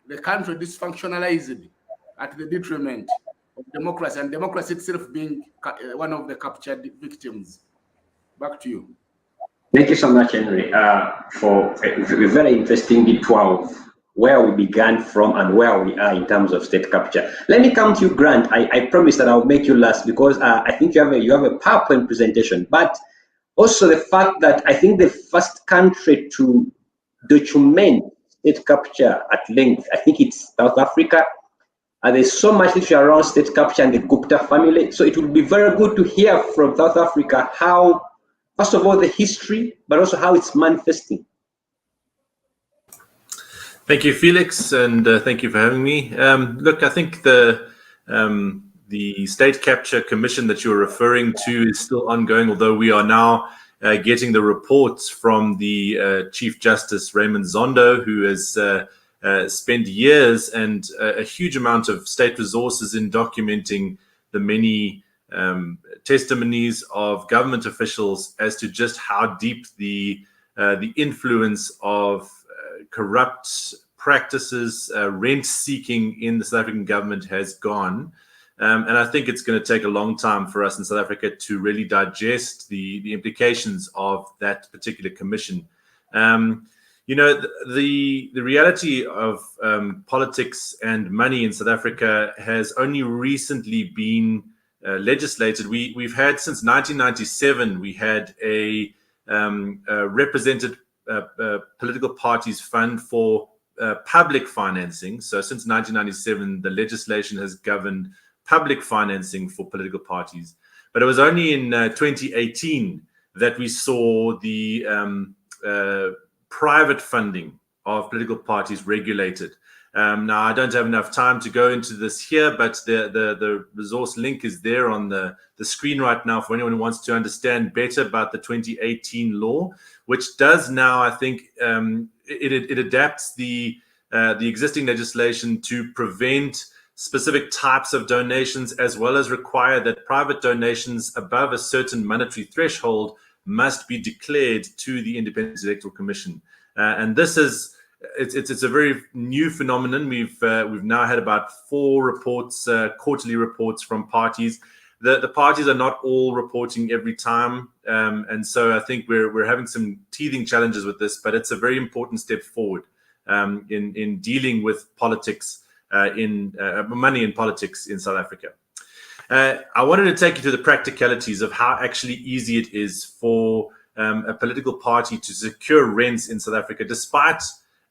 the country dysfunctionalized at the detriment of democracy, and democracy itself being one of the captured victims. Back to you. Thank you so much, Henry, for a very interesting detour of where we began from and where we are in terms of state capture. Let me come to you, Grant. I promise that I'll make you last, because I think you have a PowerPoint presentation, but also the fact that I think the first country to document state capture at length, I think it's South Africa. There's so much issue around state capture and the Gupta family. So it would be very good to hear from South Africa how, first of all, the history, but also how it's manifesting. Thank you, Felix, and thank you for having me. Look, I think the state capture commission that you're referring to is still ongoing, although we are now getting the reports from the Chief Justice Raymond Zondo, who has spent years and a huge amount of state resources in documenting the many testimonies of government officials as to just how deep the influence of corrupt practices, rent-seeking in the South African government has gone. And I think it's going to take a long time for us in South Africa to really digest the implications of that particular commission. You know, the reality of politics and money in South Africa has only recently been legislated. We've had since 1997. We had a represented political parties fund for public financing. So since 1997, the legislation has governed public financing for political parties. But it was only in 2018 that we saw the private funding of political parties regulated. Now, I don't have enough time to go into this here, but the resource link is there on the screen right now for anyone who wants to understand better about the 2018 law, which does now, I think, it adapts the existing legislation to prevent specific types of donations, as well as require that private donations above a certain monetary threshold must be declared to the Independent Electoral Commission. And this is it's a very new phenomenon. We've now had about 4 reports, quarterly reports from parties. The parties are not all reporting every time, and so I think we're having some teething challenges with this. But it's a very important step forward in dealing with politics, money in politics in South Africa. I wanted to take you to the practicalities of how actually easy it is for a political party to secure rents in South Africa, despite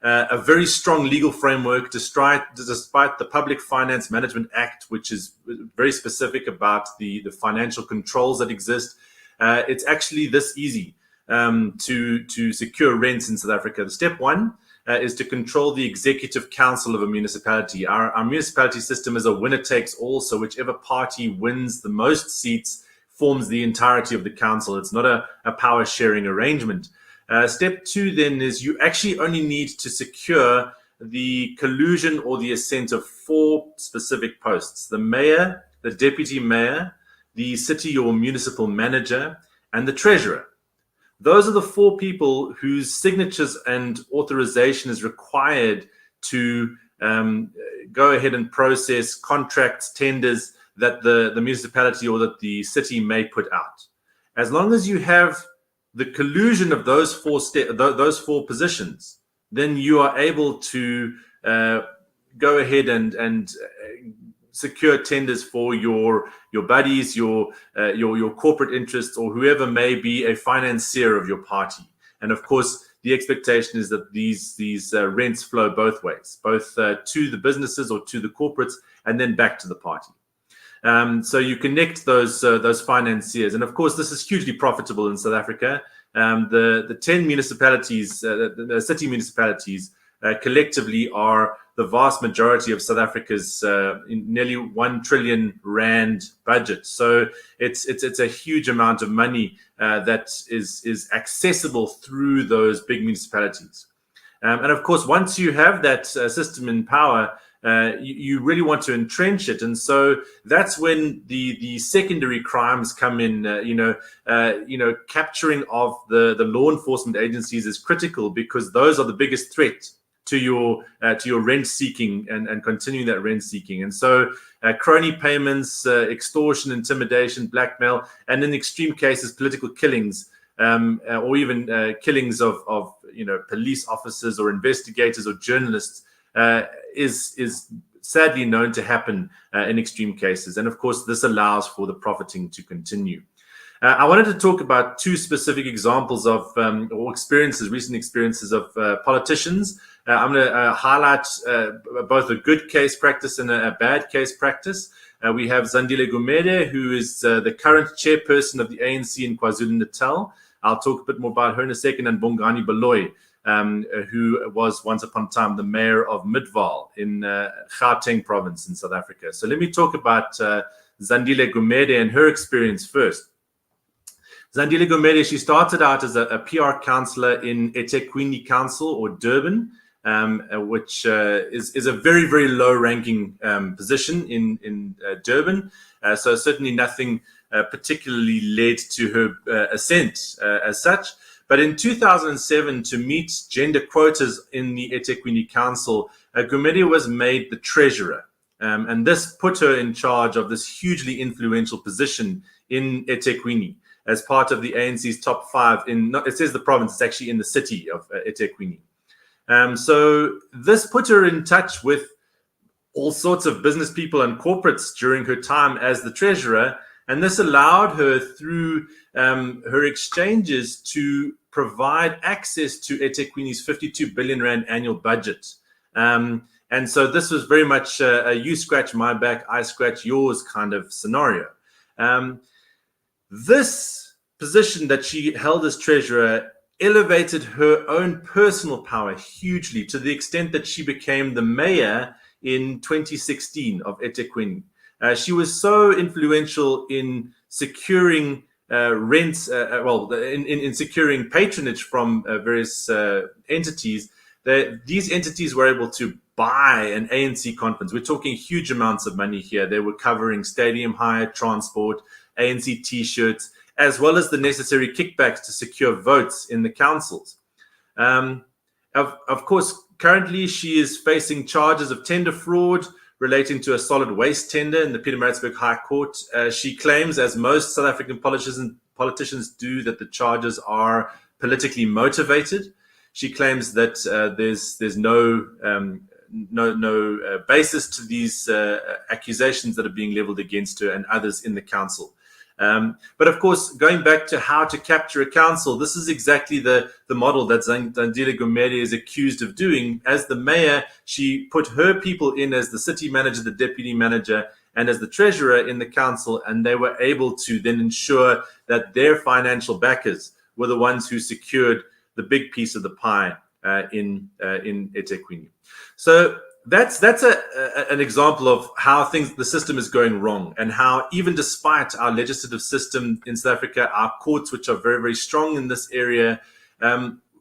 a very strong legal framework, despite the Public Finance Management Act, which is very specific about the financial controls that exist. It's actually this easy to secure rents in South Africa. Step one is to control the executive council of a municipality. Our municipality system is a winner-takes-all, so whichever party wins the most seats forms the entirety of the council. It's not a power-sharing arrangement. Step two, then, is you actually only need to secure the collusion or the assent of 4 specific posts: the mayor, the deputy mayor, the city or municipal manager, and the treasurer. Those are the 4 people whose signatures and authorization is required to go ahead and process contracts, tenders that the municipality or that the city may put out. As long as you have the collusion of those 4 positions, then you are able to go ahead and secure tenders for your buddies, your corporate interests, or whoever may be a financier of your party. And of course, the expectation is that these rents flow both ways, both to the businesses or to the corporates, and then back to the party. So you connect those financiers, and of course, this is hugely profitable in South Africa. The 10 municipalities, the city municipalities, collectively are the vast majority of South Africa's nearly 1 trillion rand budget. So it's a huge amount of money that is accessible through those big municipalities. And of course, once you have that system in power, you really want to entrench it, and so that's when the secondary crimes come in. Capturing of the law enforcement agencies is critical, because those are the biggest threat to your rent seeking and continuing that rent seeking. And so crony payments, extortion, intimidation, blackmail, and in extreme cases, political killings, or even killings of police officers or investigators or journalists, is sadly known to happen in extreme cases. And of course, this allows for the profiting to continue. I wanted to talk about 2 specific examples of recent experiences of politicians. I'm going to highlight both a good case practice and a bad case practice. We have Zandile Gumede, who is the current chairperson of the ANC in KwaZulu-Natal. I'll talk a bit more about her in a second, and Bongani Baloyi, who was once upon a time the mayor of Midvaal in Gauteng province in South Africa. So let me talk about Zandile Gumede and her experience first. Zandile Gumede, she started out as a PR councillor in eThekwini Council, or Durban, which is a very, very low-ranking position in Durban. So certainly nothing particularly led to her ascent as such. But in 2007, to meet gender quotas in the eThekwini Council, Gumede was made the treasurer. And this put her in charge of this hugely influential position in eThekwini as part of the ANC's top 5 it says the province, it's actually in the city of eThekwini. So this put her in touch with all sorts of business people and corporates during her time as the treasurer, and this allowed her through her exchanges to provide access to eThekwini's 52 billion rand annual budget. And so this was very much a you scratch my back, I scratch yours kind of scenario. This position that she held as treasurer elevated her own personal power hugely, to the extent that she became the mayor in 2016 of eThekwini. She was so influential in securing rents, in securing patronage from various entities, that these entities were able to buy an ANC conference. We're talking huge amounts of money here. They were covering stadium hire, transport, ANC t-shirts, as well as the necessary kickbacks to secure votes in the councils. Of course, currently she is facing charges of tender fraud relating to a solid waste tender in the Pietermaritzburg High Court. She claims, as most South African politicians do, that the charges are politically motivated. She claims that there's no basis to these accusations that are being leveled against her and others in the council. But of course, going back to how to capture a council, this is exactly the model that Zandile Gumede is accused of doing. As the mayor, she put her people in as the city manager, the deputy manager, and as the treasurer in the council, and they were able to then ensure that their financial backers were the ones who secured the big piece of the pie in eThekwini. So that's an example of how the system is going wrong, and how even despite our legislative system in South Africa, our courts, which are very, very strong in this area,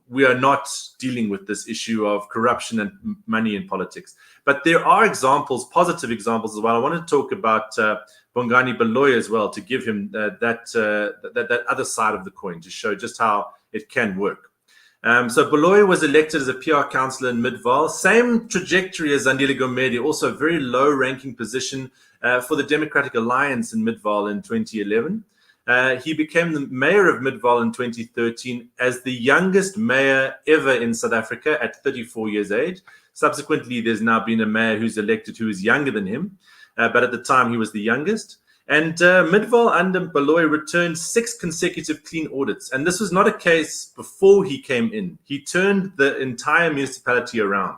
we are not dealing with this issue of corruption and money in politics. But there are examples, positive examples as well. I want to talk about Bongani Baloyi as well, to give him that other side of the coin, to show just how it can work. So Baloyi was elected as a PR councillor in Midvaal, same trajectory as Zandile Gumede, also a very low-ranking position for the Democratic Alliance in Midvaal in 2011. He became the mayor of Midvaal in 2013 as the youngest mayor ever in South Africa at 34 years age. Subsequently, there's now been a mayor who's elected who is younger than him, but at the time he was the youngest. And Midvaal under Baloyi returned 6 consecutive clean audits. And this was not a case before he came in. He turned the entire municipality around.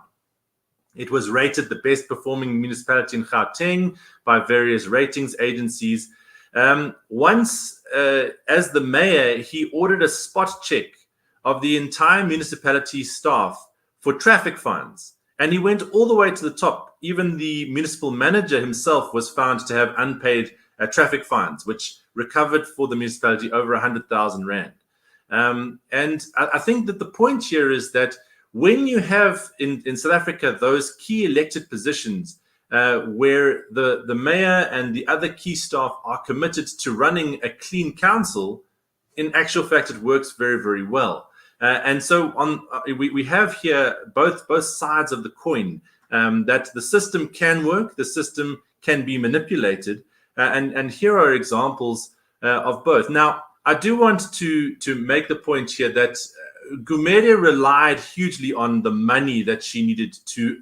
It was rated the best performing municipality in Gauteng by various ratings agencies. Once, as the mayor, he ordered a spot check of the entire municipality staff for traffic fines. And he went all the way to the top. Even the municipal manager himself was found to have unpaid traffic fines, which recovered for the municipality over 100,000 rand. And I think that the point here is that when you have in South Africa those key elected positions where the mayor and the other key staff are committed to running a clean council, in actual fact, it works very, very well. And so we have here both sides of the coin, that the system can work, the system can be manipulated. And here are examples of both. Now, I do want to make the point here that Gumede relied hugely on the money that she needed to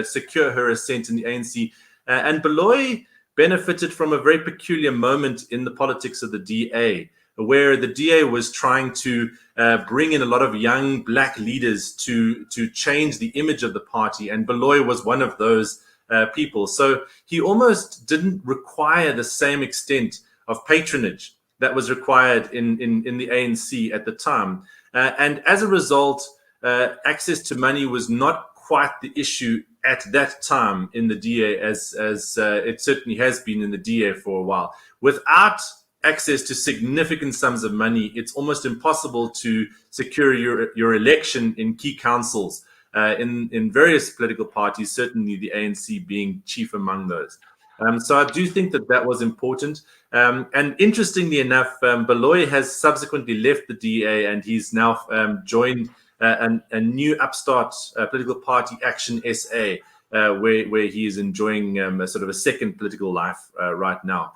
secure her ascent in the ANC. And Baloyi benefited from a very peculiar moment in the politics of the DA, where the DA was trying to bring in a lot of young black leaders to change the image of the party. And Baloyi was one of those people. So he almost didn't require the same extent of patronage that was required in the ANC at the time. And as a result, access to money was not quite the issue at that time in the DA as it certainly has been in the DA for a while. Without access to significant sums of money, it's almost impossible to secure your election in key councils. In various political parties, certainly the ANC being chief among those. So I do think that was important. And interestingly enough, Baloyi has subsequently left the DA, and he's now joined a new upstart political party, Action SA, where he is enjoying a sort of a second political life right now.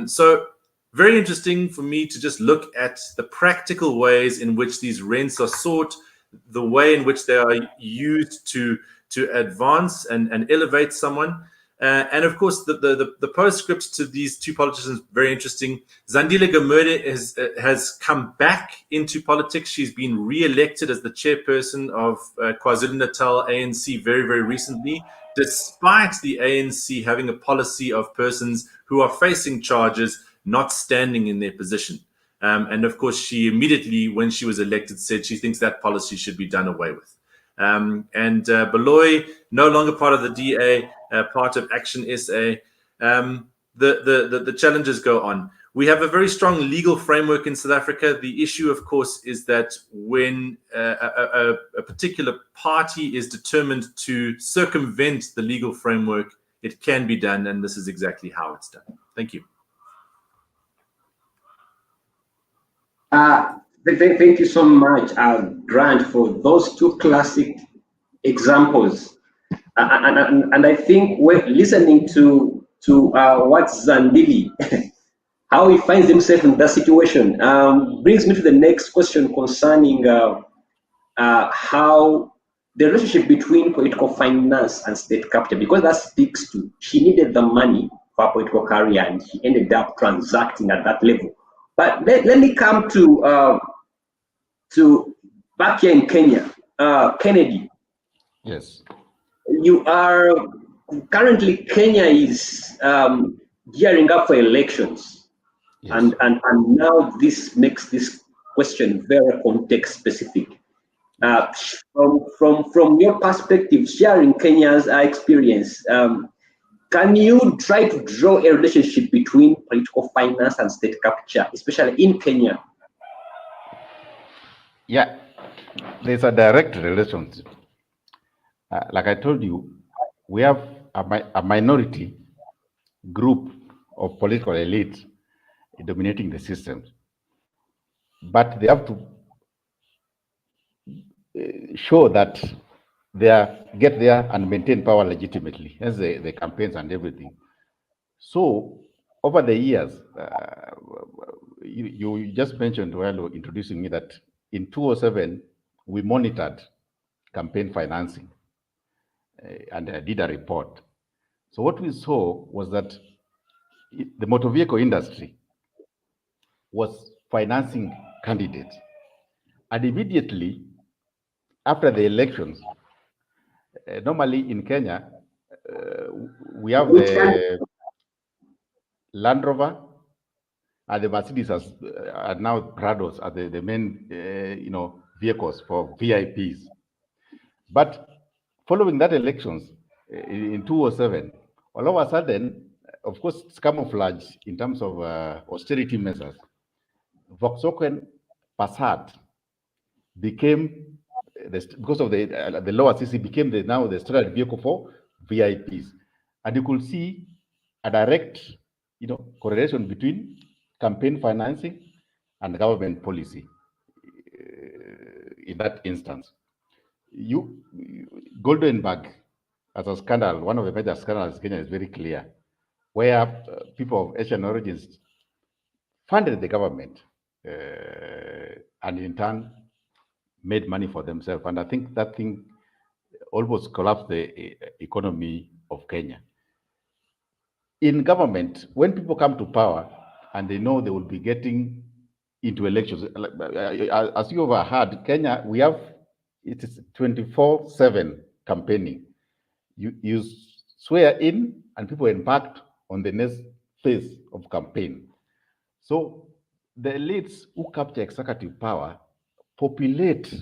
So very interesting for me to just look at the practical ways in which these rents are sought, the way in which they are used to advance and elevate someone. And of course, the postscripts to these two politicians, very interesting. Zandile Gamode has come back into politics. She's been re-elected as the chairperson of KwaZulu-Natal ANC very, very recently, despite the ANC having a policy of persons who are facing charges not standing in their position. And of course, she immediately, when she was elected, said she thinks that policy should be done away with. Baloyi, no longer part of the DA, part of Action SA. The challenges go on. We have a very strong legal framework in South Africa. The issue, of course, is that when a particular party is determined to circumvent the legal framework, it can be done, and this is exactly how it's done. Thank you. Thank you so much, Grant, for those two classic examples. And I think we're listening to what Zandile, how he finds himself in that situation, brings me to the next question concerning how the relationship between political finance and state capture, because that speaks to, she needed the money for a political career and she ended up transacting at that level. But let me come to back here in Kenya, Kennedy. Yes. You are currently, Kenya is gearing up for elections. Yes. And now this makes this question very context specific. From your perspective, sharing Kenya's experience, can you try to draw a relationship between political finance and state capture, especially in Kenya? Yeah, there's a direct relationship. Like I told you, we have a minority group of political elites dominating the system, but they have to show that they get there and maintain power legitimately, as the campaigns and everything. So over the years, you just mentioned while introducing me that in 2007, we monitored campaign financing and did a report. So what we saw was that the motor vehicle industry was financing candidates. And immediately after the elections, normally in Kenya, we have the Land Rover and the Mercedes are now Prados are the main vehicles for VIPs. But following that elections in 2007, all of a sudden, of course, it's camouflage in terms of austerity measures. Volkswagen Passat became, because of the lower CC, became now the standard vehicle for VIPs. And you could see a direct correlation between campaign financing and government policy in that instance. Goldenberg, as a scandal, one of the major scandals in Kenya is very clear, where people of Asian origins funded the government and in turn made money for themselves. And I think that thing almost collapsed the economy of Kenya. In government, when people come to power and they know they will be getting into elections, as you have heard, Kenya, it is 24/7 campaigning. You swear in and people embarked on the next phase of campaign. So the elites who capture executive power populate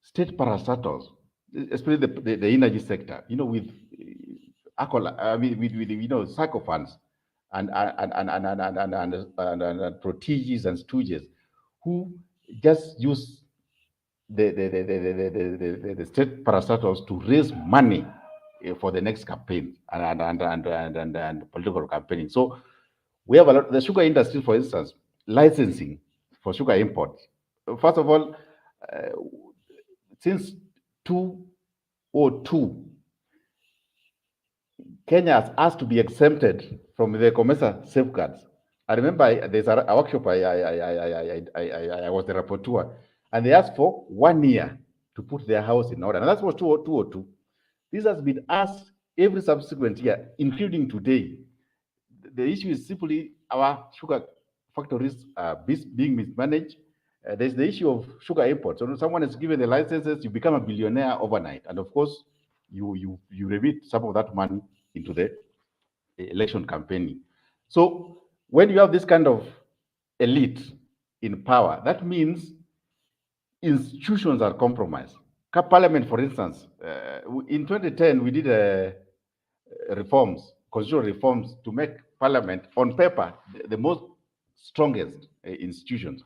state parastatals, especially the energy sector, with cycle funds and proteges and stooges who just use the state parastatals to raise money for the next campaign and political campaigning. So we have a lot. The sugar industry, for instance, licensing for sugar import. First of all, since 2002, Kenya has asked to be exempted from the COMESA safeguards. I remember there's a workshop, I was the rapporteur. and they asked for 1 year to put their house in order. And that was 202. This has been asked every subsequent year, including today. The issue is simply our sugar factories being mismanaged. There's the issue of sugar imports. So when someone is given the licenses, you become a billionaire overnight. And of course, you remit some of that money into the election campaigning. So when you have this kind of elite in power, that means institutions are compromised. Parliament, for instance, in 2010, we did reforms, constitutional reforms, to make Parliament, on paper, the most strongest institutions.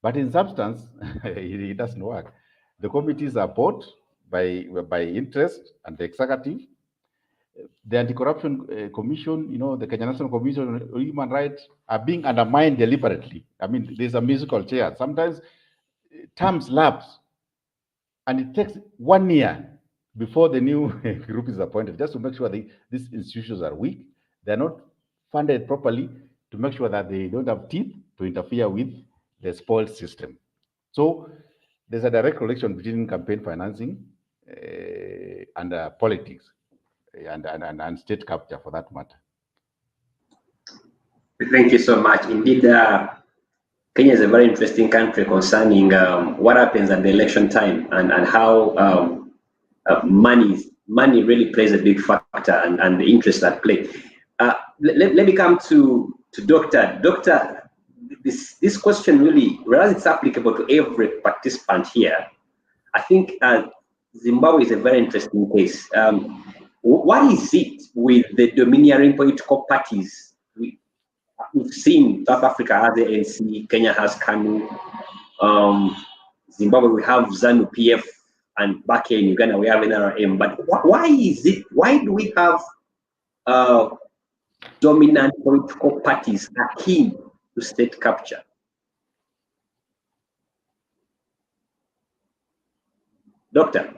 But in substance, it doesn't work. The committees are bought by interest and the executive. The Anti-Corruption Commission, the Kenyan National Commission on Human Rights are being undermined deliberately. I mean, there's a musical chair. Sometimes terms lapse, and it takes 1 year before the new group is appointed, just to make sure these institutions are weak. They're not funded properly, to make sure that they don't have teeth to interfere with the spoiled system. So there's a direct relation between campaign financing and politics and state capture, for that matter. Thank you so much. Indeed, Kenya is a very interesting country concerning what happens at the election time and how money really plays a big factor and the interest at play. Let me come to Doctor. Doctor, this question really, whereas it's applicable to every participant here, I think Zimbabwe is a very interesting case. What is it with the domineering political parties? We've seen South Africa has the ANC, Kenya has KANU, Zimbabwe we have Zanu-PF, and back here in Uganda we have NRM. But why is it? Why do we have dominant political parties akin to state capture? Doctor.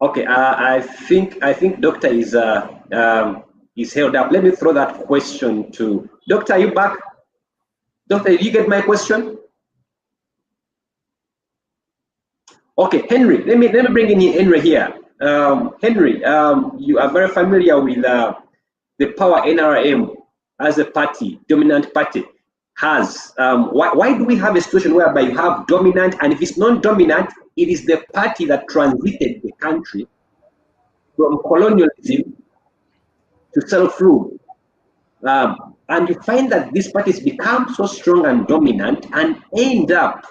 Okay, I think Doctor is held up. Let me throw that question to Doctor. Are you back? Doctor, did you get my question? Okay, Henry. Let me bring in Henry here. Henry, you are very familiar with the power NRM as a party, dominant party has. Why do we have a situation whereby you have dominant, and if it's non-dominant, it is the party that transited the country from colonialism to self-rule. And you find that these parties become so strong and dominant and end up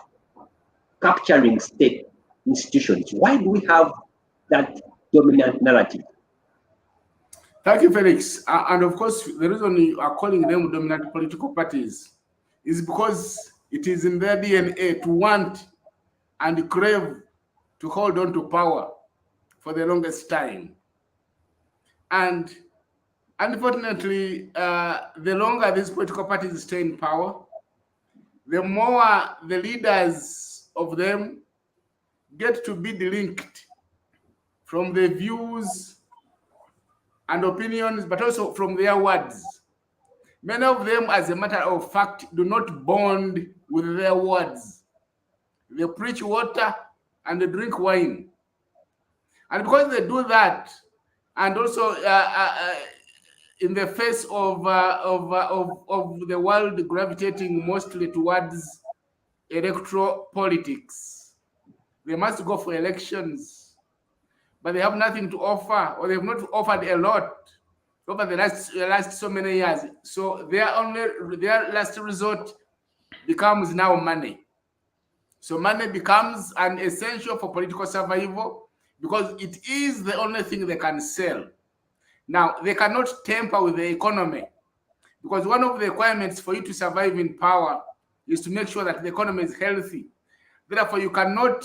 capturing state institutions. Why do we have that dominant narrative? Thank you, Felix. And of course, the reason you are calling them dominant political parties is because it is in their DNA to want and crave to hold on to power for the longest time. And unfortunately, the longer these political parties stay in power, the more the leaders of them get to be delinked from the views and opinions, but also from their words. Many of them, as a matter of fact, do not bond with their words. They preach water and they drink wine. And because they do that, and also in the face of the world gravitating mostly towards electoral politics, they must go for elections, but they have nothing to offer, or they have not offered a lot over the last so many years. So their last resort becomes now money. So money becomes an essential for political survival because it is the only thing they can sell. Now, they cannot tamper with the economy because one of the requirements for you to survive in power is to make sure that the economy is healthy. Therefore, you cannot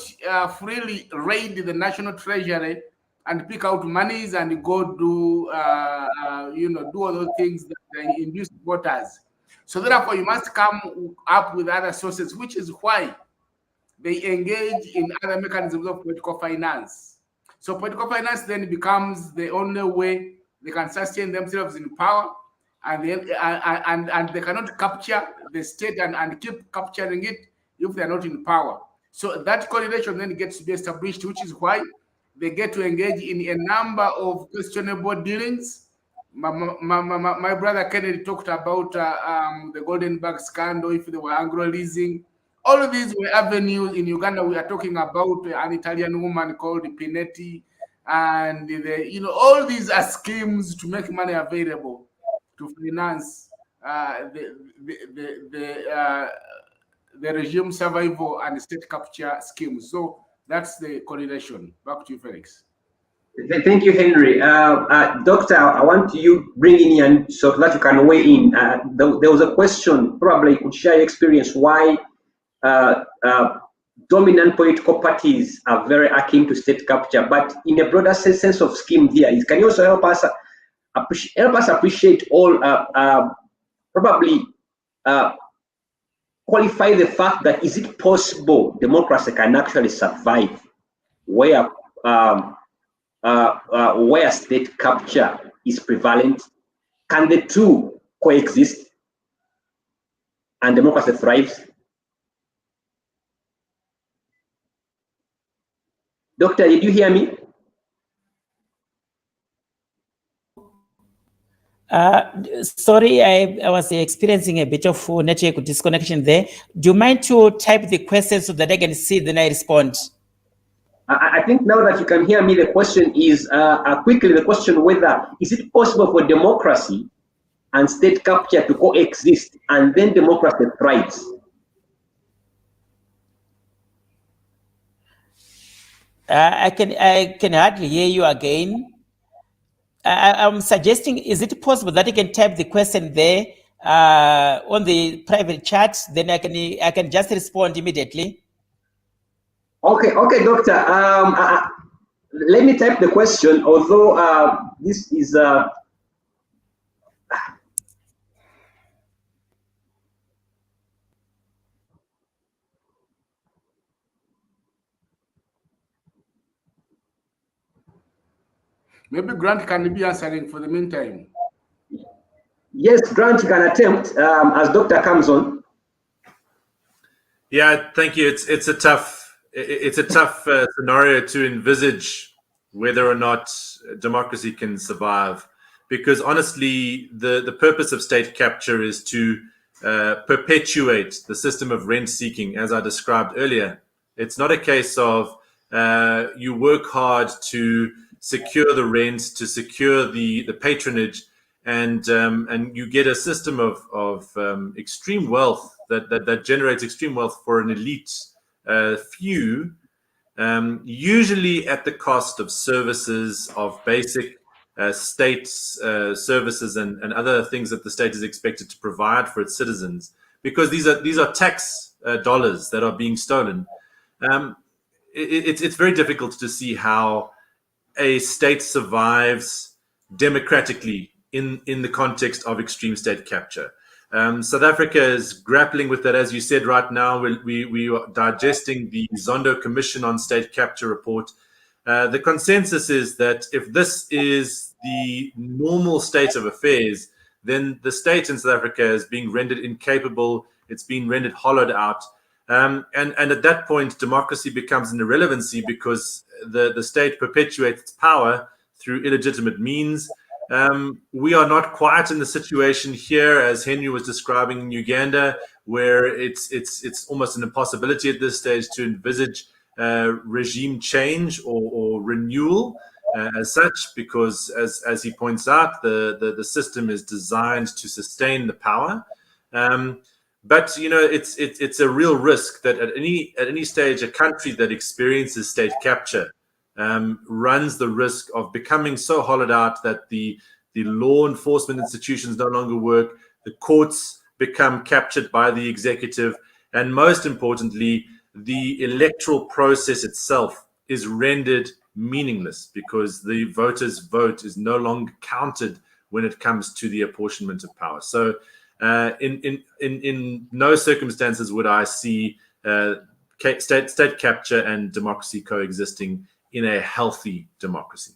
freely raid the national treasury and pick out monies and go do, do all those things that induce voters. So therefore, you must come up with other sources, which is why they engage in other mechanisms of political finance. So political finance then becomes the only way they can sustain themselves in power and they cannot capture the state and keep capturing it if they are not in power. So that correlation then gets to be established, which is why they get to engage in a number of questionable dealings. My brother Kennedy talked about the Golden Bag scandal, if they were Anglo-leasing. All of these were avenues. In Uganda, we are talking about an Italian woman called Pinetti, and all these are schemes to make money available to finance the regime survival and state capture schemes. So that's the correlation. Back to you, Felix. Thank you, Henry. Doctor, I want you bring in so that you can weigh in. There was a question, probably you could share your experience, why dominant political parties are very akin to state capture, but in a broader sense of scheme there is, can you also help us appreciate all, probably qualify the fact that is it possible democracy can actually survive where state capture is prevalent? Can the two coexist and democracy thrives? Doctor, did you hear me? Sorry, I was experiencing a bit of network disconnection there. Do you mind to type the question so that I can see, then I respond? I think now that you can hear me, the question is, quickly, the question whether, is it possible for democracy and state capture to coexist and then democracy thrives? I can hardly hear you again. I'm suggesting, is it possible that you can type the question there on the private chat? Then I can just respond immediately. Okay, doctor. Let me type the question. Although this is maybe Grant can be answering for the meantime. Yes, Grant can attempt as doctor comes on. Yeah, thank you. It's a tough scenario to envisage whether or not democracy can survive, because honestly, the purpose of state capture is to perpetuate the system of rent seeking, as I described earlier. It's not a case of you work hard to secure the rent, to secure the patronage, and you get a system of extreme wealth that generates extreme wealth for an elite few, usually at the cost of services, of basic state services and other things that the state is expected to provide for its citizens, because these are tax dollars that are being stolen. It's very difficult to see how a state survives democratically in the context of extreme state capture. South Africa is grappling with that, as you said. Right now, we are digesting the Zondo Commission on State Capture report. The consensus is that if this is the normal state of affairs, then the state in South Africa is being rendered incapable. It's being rendered hollowed out. And at that point, democracy becomes an irrelevancy, because the state perpetuates its power through illegitimate means. We are not quite in the situation here, as Henry was describing, in Uganda, where it's almost an impossibility at this stage to envisage regime change or renewal as such, because as he points out, the system is designed to sustain the power. But it's a real risk that at any stage, a country that experiences state capture runs the risk of becoming so hollowed out that the law enforcement institutions no longer work, the courts become captured by the executive, and most importantly, the electoral process itself is rendered meaningless, because the voters' vote is no longer counted when it comes to the apportionment of power. So in no circumstances would I see state capture and democracy coexisting in a healthy democracy.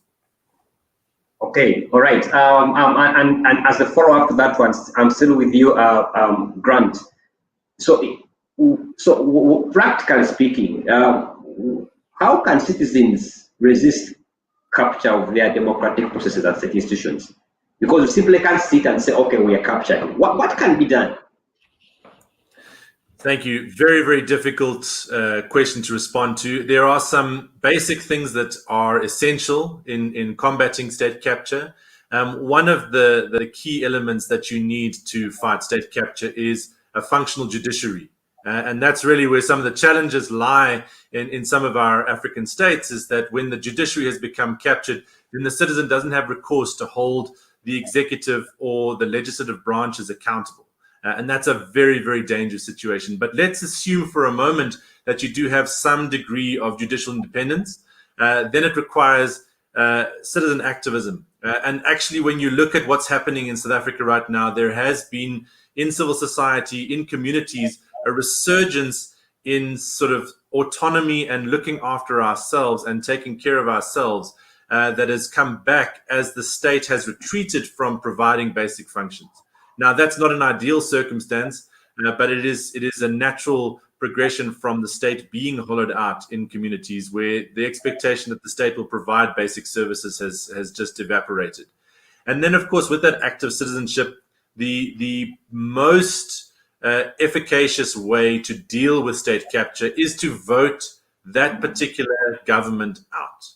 Okay, all right. And as a follow-up to that one, I'm still with you, Grant. So, practically speaking, how can citizens resist capture of their democratic processes and state institutions? Because we simply can't sit and say, okay, we are captured. What can be done? Thank you. Very, very difficult question to respond to. There are some basic things that are essential in combating state capture. One of the key elements that you need to fight state capture is a functional judiciary. And that's really where some of the challenges lie in some of our African states, is that when the judiciary has become captured, then the citizen doesn't have recourse to hold the executive or the legislative branches accountable. And that's a very, very dangerous situation. But let's assume for a moment that you do have some degree of judicial independence. Then it requires citizen activism. And actually, when you look at what's happening in South Africa right now, there has been in civil society, in communities, a resurgence in sort of autonomy and looking after ourselves and taking care of ourselves that has come back as the state has retreated from providing basic functions. Now, that's not an ideal circumstance, but it is a natural progression from the state being hollowed out in communities where the expectation that the state will provide basic services has just evaporated. And then, of course, with that active citizenship, the most efficacious way to deal with state capture is to vote that particular government out.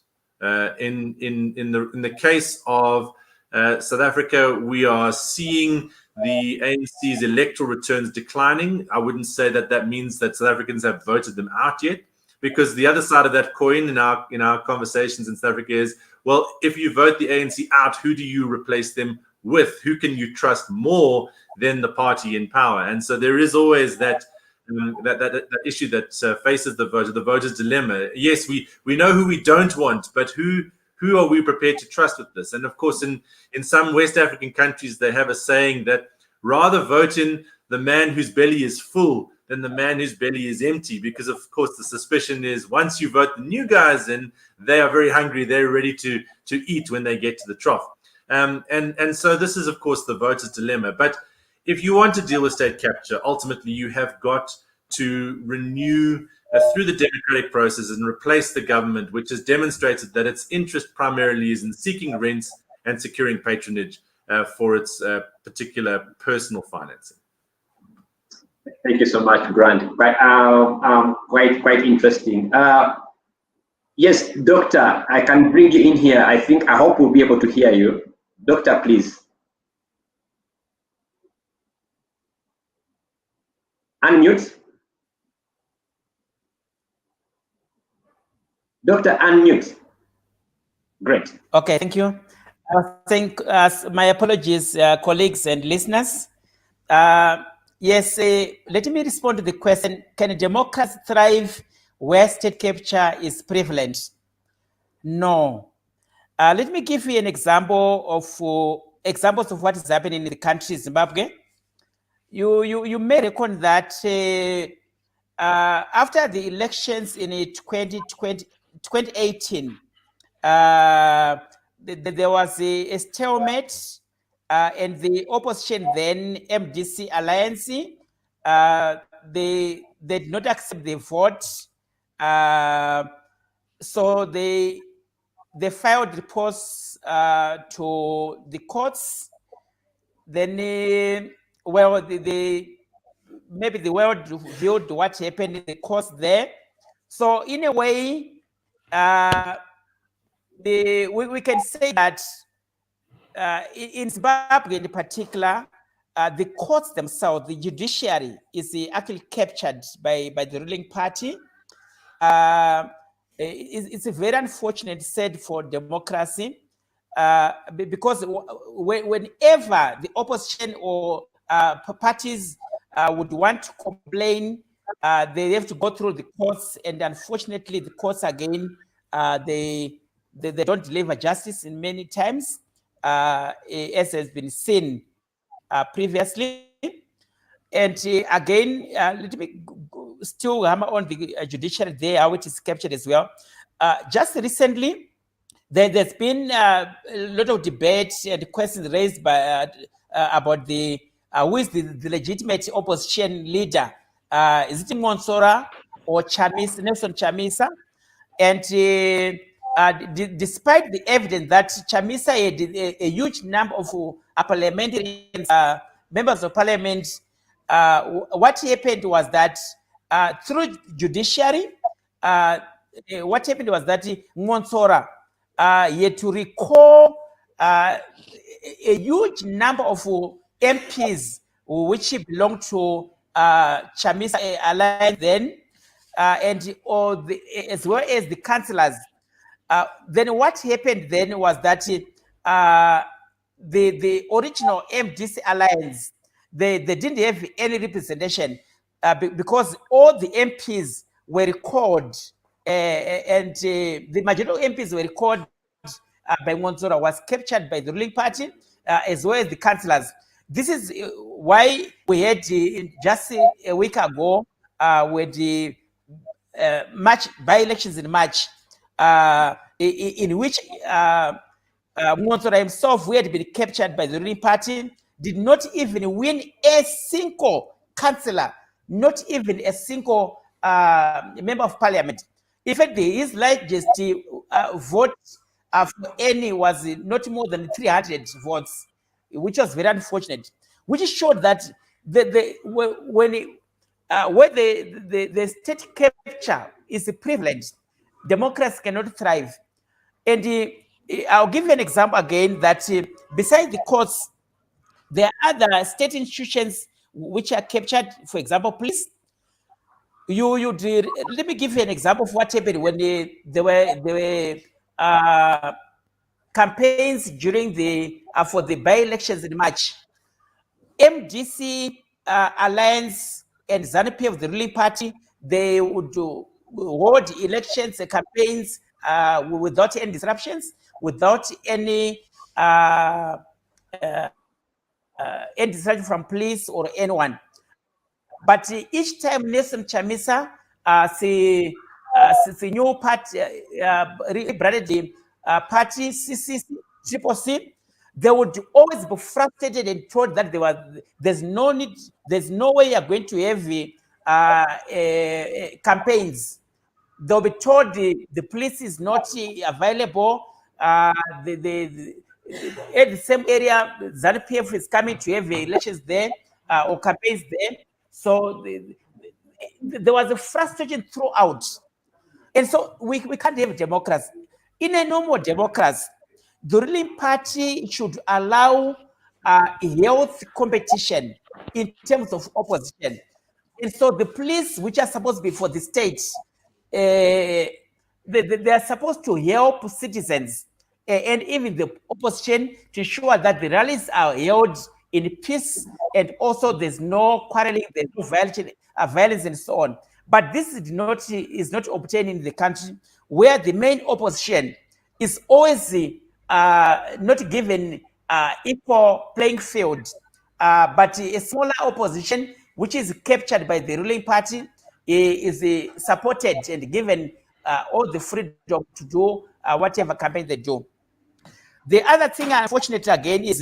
In the case of South Africa, we are seeing the ANC's electoral returns declining. I wouldn't say that means that South Africans have voted them out yet, because the other side of that coin in our conversations in South Africa is, well, if you vote the ANC out, who do you replace them with? Who can you trust more than the party in power? And so there is always that issue that faces the voter's dilemma. Yes, we know who we don't want, but who are we prepared to trust with this? And of course, in some West African countries, they have a saying that rather vote in the man whose belly is full than the man whose belly is empty, because of course the suspicion is once you vote the new guys in, they are very hungry, they're ready to eat when they get to the trough. And so this is, of course, the voter's dilemma. But if you want to deal with state capture, ultimately you have got to renew through the democratic process and replace the government, which has demonstrated that its interest primarily is in seeking rents and securing patronage for its particular personal financing. Thank you so much, Grant. Quite interesting. Yes, Doctor, I can bring you in here. I hope we'll be able to hear you. Doctor, please. Unmute. Doctor, unmute. Great. Okay, thank you. I think my apologies, colleagues and listeners. Yes, let me respond to the question: can democracy thrive where state capture is prevalent? No. Let me give you an example of examples of what is happening in the country Zimbabwe. You may reckon that after the elections in 2018, there was a stalemate, and the opposition, then MDC Alliance, they did not accept the vote, so they filed reports to the courts. Then, well, maybe the world revealed what happened in the courts there. So in a way, we can say that in Zimbabwe in particular, the courts themselves, the judiciary, is actually captured by the ruling party. It's a very unfortunate sad for democracy, because whenever the opposition or parties would want to complain, they have to go through the courts, and unfortunately the courts again, they don't deliver justice in many times, as has been seen previously. And again, let me still hammer on the judiciary there, how it is captured as well. Just recently, There's been a lot of debate and questions raised by about the who is the legitimate opposition leader. Is it Monsora or Chamisa, Nelson Chamisa? And despite the evidence that Chamisa had a huge number of parliamentarians, members of parliament, what happened was that through judiciary, what happened was that Monsora he had to recall a huge number of MPs which belonged to Chamisa alliance then, and as well as the councillors. Then what happened then was that the original MDC alliance, they didn't have any representation because all the MPs were recalled, and the majority of MPs were recalled by Monsora, was captured by the ruling party as well as the councillors. This is why we had just a week ago with the March by-elections in March, in which Monsora himself, who had been captured by the ruling party, did not even win a single councillor, not even a single member of parliament. In fact, his largest vote for any was not more than 300 votes, which was very unfortunate, which showed that when the state capture is privileged, democracy cannot thrive. And I'll give you an example again that besides the courts, there are other state institutions which are captured. For example, police. Let me give you an example of what happened when there were campaigns during for the by-elections in March. MDC Alliance and Zanu-PF, the ruling party, they would hold elections and campaigns without any disruptions, without any disruption from police or anyone. But each time Nelson Chamisa, the new party, branded the party CCC, they would always be frustrated and told that there's no way you're going to have campaigns. They'll be told the police is not available. At the same area, Zanu-PF is coming to have elections there or campaigns there. So there was a frustration throughout. And so we can't have democracy. In a normal democracy, the ruling party should allow health competition in terms of opposition. And so the police, which are supposed to be for the state, they are supposed to help citizens and even the opposition to ensure that the rallies are held in peace, and also there's no quarreling, there's no violence and so on. But this is not obtained in the country, where the main opposition is always not given equal playing field, but a smaller opposition, which is captured by the ruling party, is supported and given all the freedom to do whatever campaign they do. The other thing, unfortunately, again, is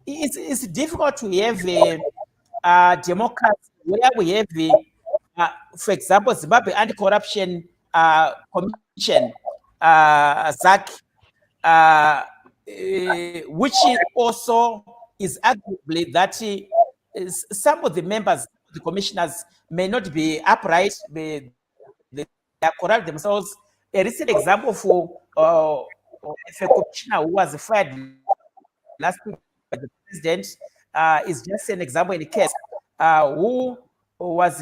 it's difficult to have a democracy where we have, for example, Zimbabwe Anti-Corruption Commission, ZAC, which also is arguably that some of the members, the commissioners, may not be upright, they are corrupt themselves. A recent example for a commissioner who was fired last week by the president is just an example in the case who was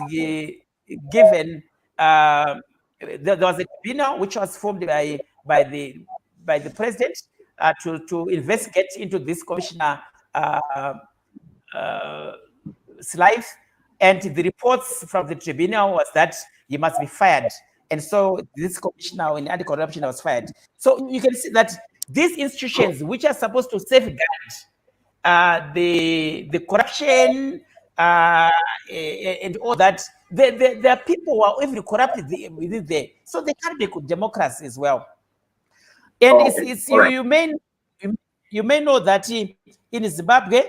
given. There was a tribunal which was formed by the president to investigate into this commissioner life, and the reports from the tribunal was that he must be fired. And so this commissioner in anti-corruption was fired. So you can see that these institutions, which are supposed to safeguard the corruption and all that, there are people who are even corrupted within there. So they can't be democracy as well. And Okay. it's All right. you may know that in Zimbabwe,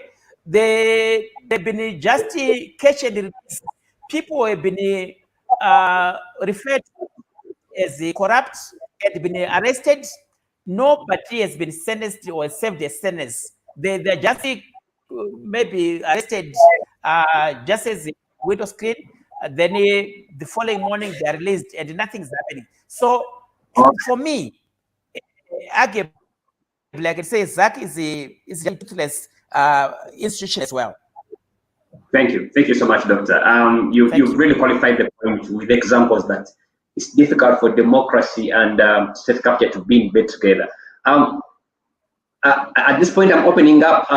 they've been just catch and release. People have been referred as corrupt and been arrested. Nobody has been sentenced or served a sentence. They're just maybe arrested just as a window screen. Then the following morning they are released and nothing's happening. So for me, arguably, like I say, ZAC is a toothless institution as well. Thank you so much, Doctor. You've really qualified the point with examples that it's difficult for democracy and state capture to be in bed together. At this point, I'm opening up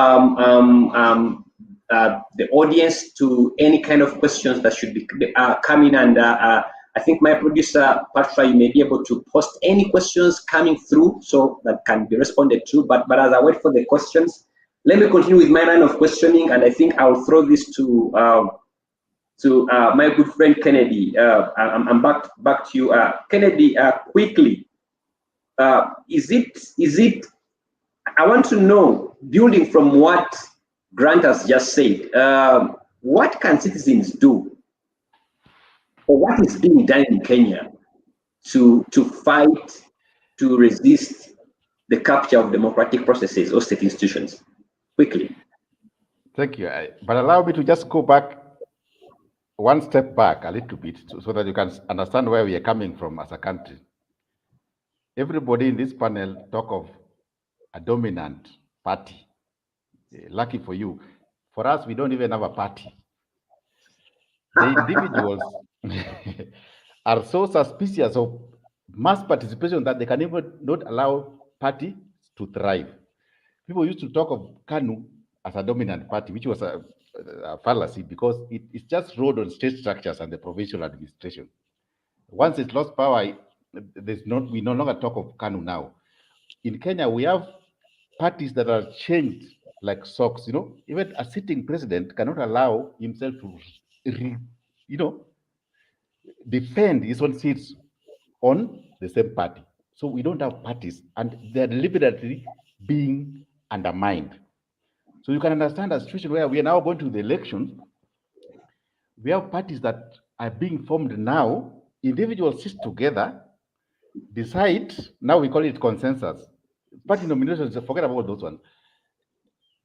the audience to any kind of questions that should be coming, and I think my producer, Patra, you may be able to post any questions coming through so that can be responded to. But as I wait for the questions, let me continue with my line of questioning, and I think I'll throw this to my good friend Kennedy. I'm back to you, Kennedy. Quickly, is it? I want to know, building from what Grant has just said, what can citizens do, or what is being done in Kenya to fight, to resist the capture of democratic processes or state institutions? Quickly. Thank you. But allow me to just go back one step back a little bit so that you can understand where we are coming from as a country. Everybody in this panel talk of a dominant party. Lucky for you. For us, we don't even have a party. The individuals are so suspicious of mass participation that they can even not allow party to thrive. People used to talk of KANU as a dominant party, which was a fallacy because it's just rode on state structures and the provincial administration. Once it lost power, we no longer talk of KANU now. In Kenya, we have parties that are changed like socks. Even a sitting president cannot allow himself to, defend his own seats on the same party. So we don't have parties, and they're deliberately being undermined. So you can understand a situation where we are now going to the elections. We have parties that are being formed now. Individuals sit together, decide. Now we call it consensus. Party nominations, forget about those ones.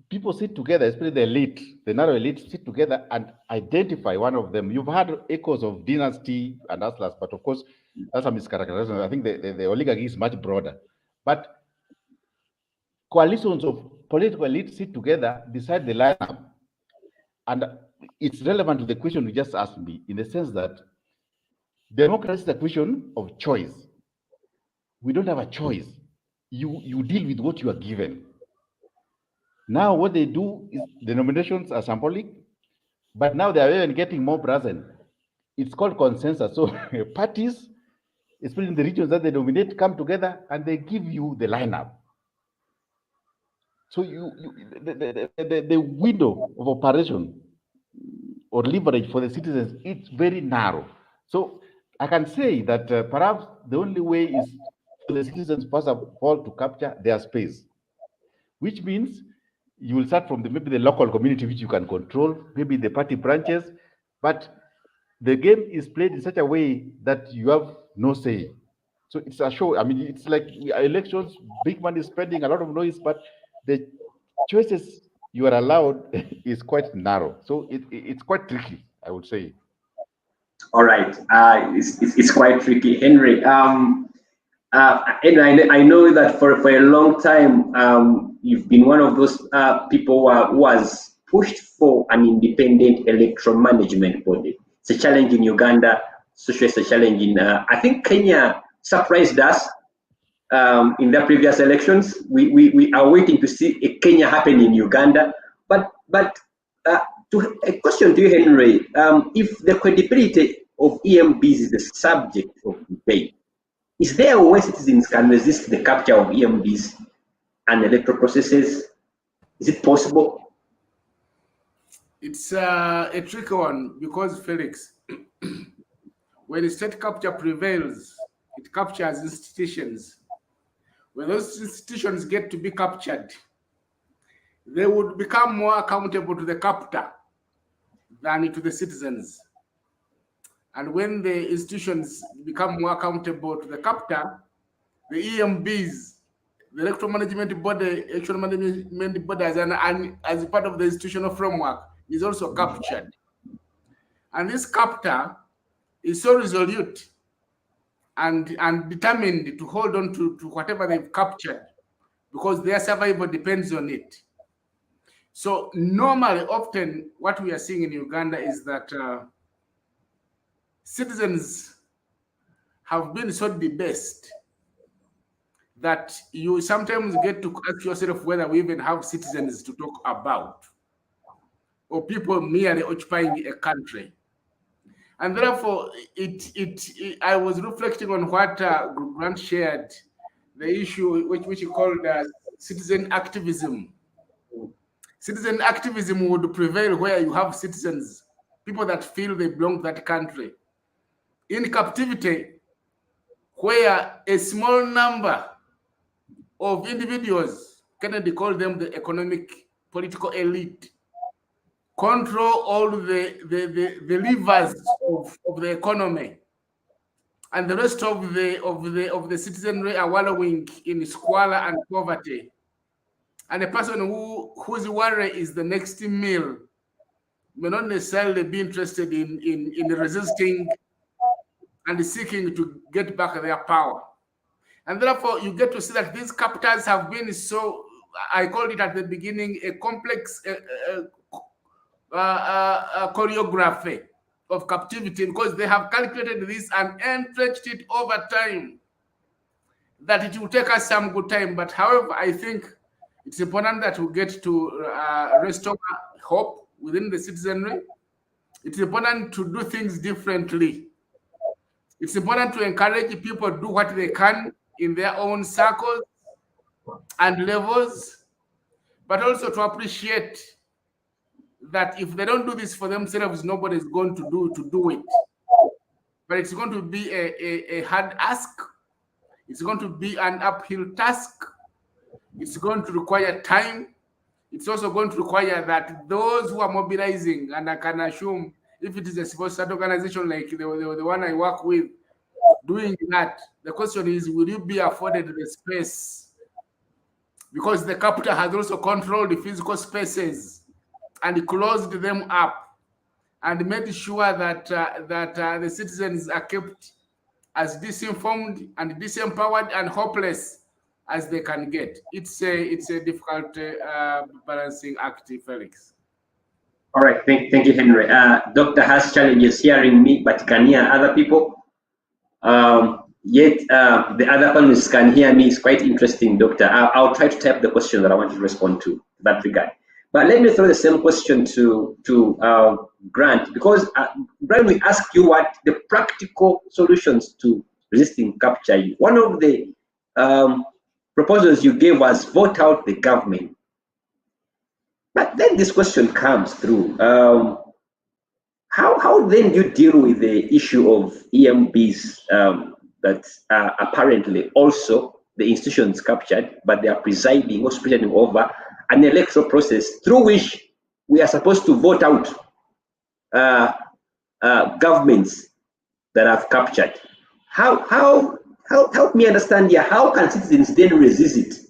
People sit together, especially the elite, the narrow elite, sit together and identify one of them. You've had echoes of dynasty and atlas, but of course, that's a mischaracterization. I think the oligarchy is much broader. But coalitions of political elites sit together, decide the lineup. And it's relevant to the question you just asked me, in the sense that democracy is a question of choice. We don't have a choice. You deal with what you are given. Now what they do is the nominations are symbolic, but now they are even getting more present. It's called consensus. So parties, especially in the regions that they dominate, come together and they give you the lineup. So the window of operation or leverage for the citizens, it's very narrow. So I can say that perhaps the only way is for the citizens first of all to capture their space, which means you will start from maybe the local community which you can control, maybe the party branches, but the game is played in such a way that you have no say. So it's a show. I mean, it's like elections, big money spending, a lot of noise, but the choices you are allowed is quite narrow. So it's quite tricky, I would say. All right, it's quite tricky, Henry. And I know that for a long time, you've been one of those people who has pushed for an independent electoral management body. It's a challenge in Uganda, social it's a challenge in, I think Kenya surprised us in the previous elections. We are waiting to see a Kenya happen in Uganda. But a question to you, Henry, if the credibility of EMBs is the subject of debate, is there a way citizens can resist the capture of EMBs and electoral processes? Is it possible? It's a tricky one because, Felix, when state capture prevails, it captures institutions. when those institutions get to be captured, they would become more accountable to the captor than to the citizens. And when the institutions become more accountable to the captor, the EMBs, the electoral management body, actual management body as a part of the institutional framework is also captured. And this captor is so resolute and determined to hold on to whatever they've captured because their survival depends on it. So normally, often what we are seeing in Uganda is that citizens have been so debased that you sometimes get to ask yourself whether we even have citizens to talk about, or people merely occupying a country. And therefore, I was reflecting on what Grant shared, the issue which he called citizen activism. Citizen activism would prevail where you have citizens, people that feel they belong to that country. In captivity, where a small number of individuals, Kennedy called them the economic political elite, control all the levers of the economy, and the rest of the citizenry are wallowing in squalor and poverty. And a person whose worry is the next meal may not necessarily be interested in resisting and seeking to get back their power. And therefore, you get to see that these captors have been so, I called it at the beginning, a complex choreography of captivity, because they have calculated this and entrenched it over time, that it will take us some good time. But however, I think it's important that we get to restore hope within the citizenry. It's important to do things differently. It's important to encourage people to do what they can in their own circles and levels, but also to appreciate that if they don't do this for themselves, nobody is going to do it. But it's going to be a hard ask. It's going to be an uphill task. It's going to require time. It's also going to require that those who are mobilizing, and I can assume if it is a civil society organization like the one I work with, doing that, the question is, will you be afforded the space? Because the capital has also controlled the physical spaces and closed them up and made sure that the citizens are kept as disinformed and disempowered and hopeless as they can get. It's a difficult balancing act, Felix. All right, thank you, Henry. Doctor has challenges hearing me, but can hear other people. Yet the other panelists can hear me. It's quite interesting, Doctor. I'll try to type the question that I want to respond to that regard. But let me throw the same question to Grant, because Grant, we ask you what the practical solutions to resisting capture. One of the proposals you gave was vote out the government. But then this question comes through. How then do you deal with the issue of EMBs that are apparently also the institutions captured, but they are presiding or presiding over an electoral process through which we are supposed to vote out governments that have captured? Help me understand here, how can citizens then resist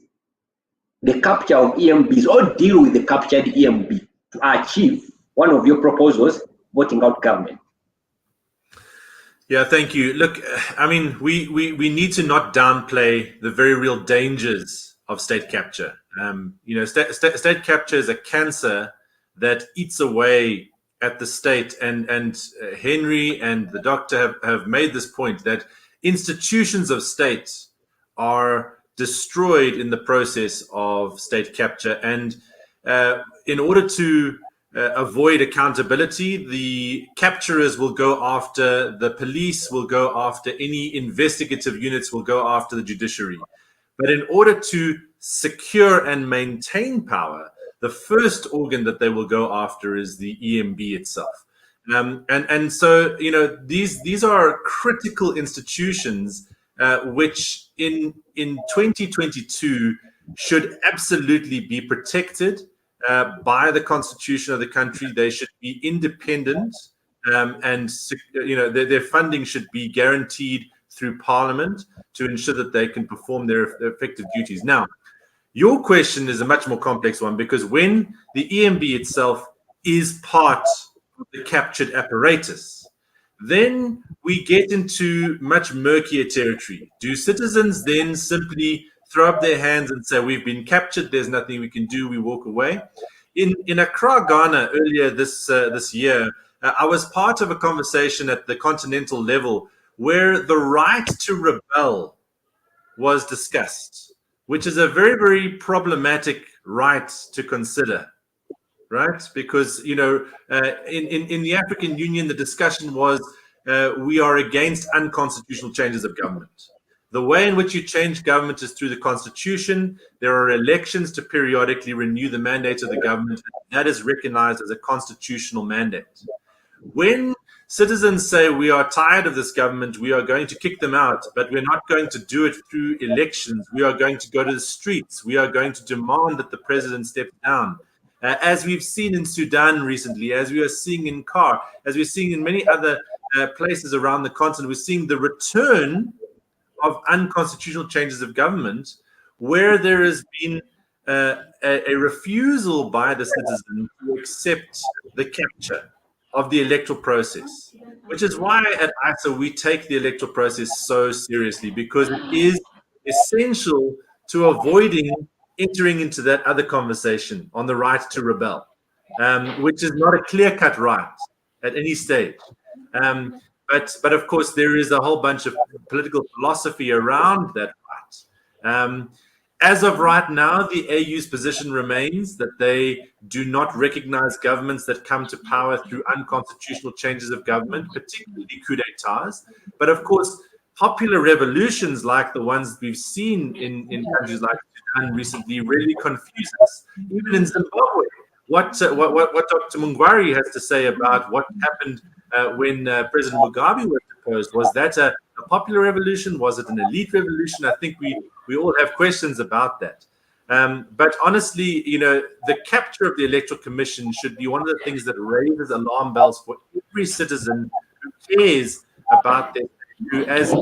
the capture of EMBs or deal with the captured EMB to achieve one of your proposals, voting out government? Yeah, thank you. Look, I mean, we need to not downplay the very real dangers of state capture. You know, state capture is a cancer that eats away at the state, and Henry and the doctor have made this point that institutions of state are destroyed in the process of state capture. And in order to avoid accountability, the capturers will go after the police, will go after any investigative units, will go after the judiciary. But in order to secure and maintain power, the first organ that they will go after is the EMB itself. And so, you know, these are critical institutions which in 2022 should absolutely be protected by the constitution of the country. They should be independent, and their funding should be guaranteed through Parliament to ensure that they can perform their effective duties. Now, your question is a much more complex one, because when the EMB itself is part of the captured apparatus, then we get into much murkier territory. Do citizens then simply throw up their hands and say, we've been captured, there's nothing we can do, we walk away? In Accra, Ghana, earlier this year, I was part of a conversation at the continental level where the right to rebel was discussed, which is a very, very problematic right to consider, right? Because, in the African Union, the discussion was we are against unconstitutional changes of government. The way in which you change government is through the constitution. There are elections to periodically renew the mandate of the government. That is recognized as a constitutional mandate. When citizens say we are tired of this government, we are going to kick them out, but we're not going to do it through elections. We are going to go to the streets. We are going to demand that the president step down. As we've seen in Sudan recently, as we are seeing in CAR, as we're seeing in many other places around the continent, we're seeing the return of unconstitutional changes of government, where there has been a refusal by the citizen to accept the capture of the electoral process, which is why at ISA we take the electoral process so seriously, because it is essential to avoiding entering into that other conversation on the right to rebel, which is not a clear-cut right at any stage. But of course, there is a whole bunch of political philosophy around that right. As of right now, the AU's position remains that they do not recognize governments that come to power through unconstitutional changes of government, particularly coup d'etats. But of course, popular revolutions like the ones we've seen in countries like Sudan recently really confuse us. Even in Zimbabwe, what Dr. Mungwari has to say about what happened when President Mugabe was deposed. Was that a popular revolution? Was it an elite revolution? I think we all have questions about that. But honestly, the capture of the Electoral Commission should be one of the things that raises alarm bells for every citizen who cares about this, who, as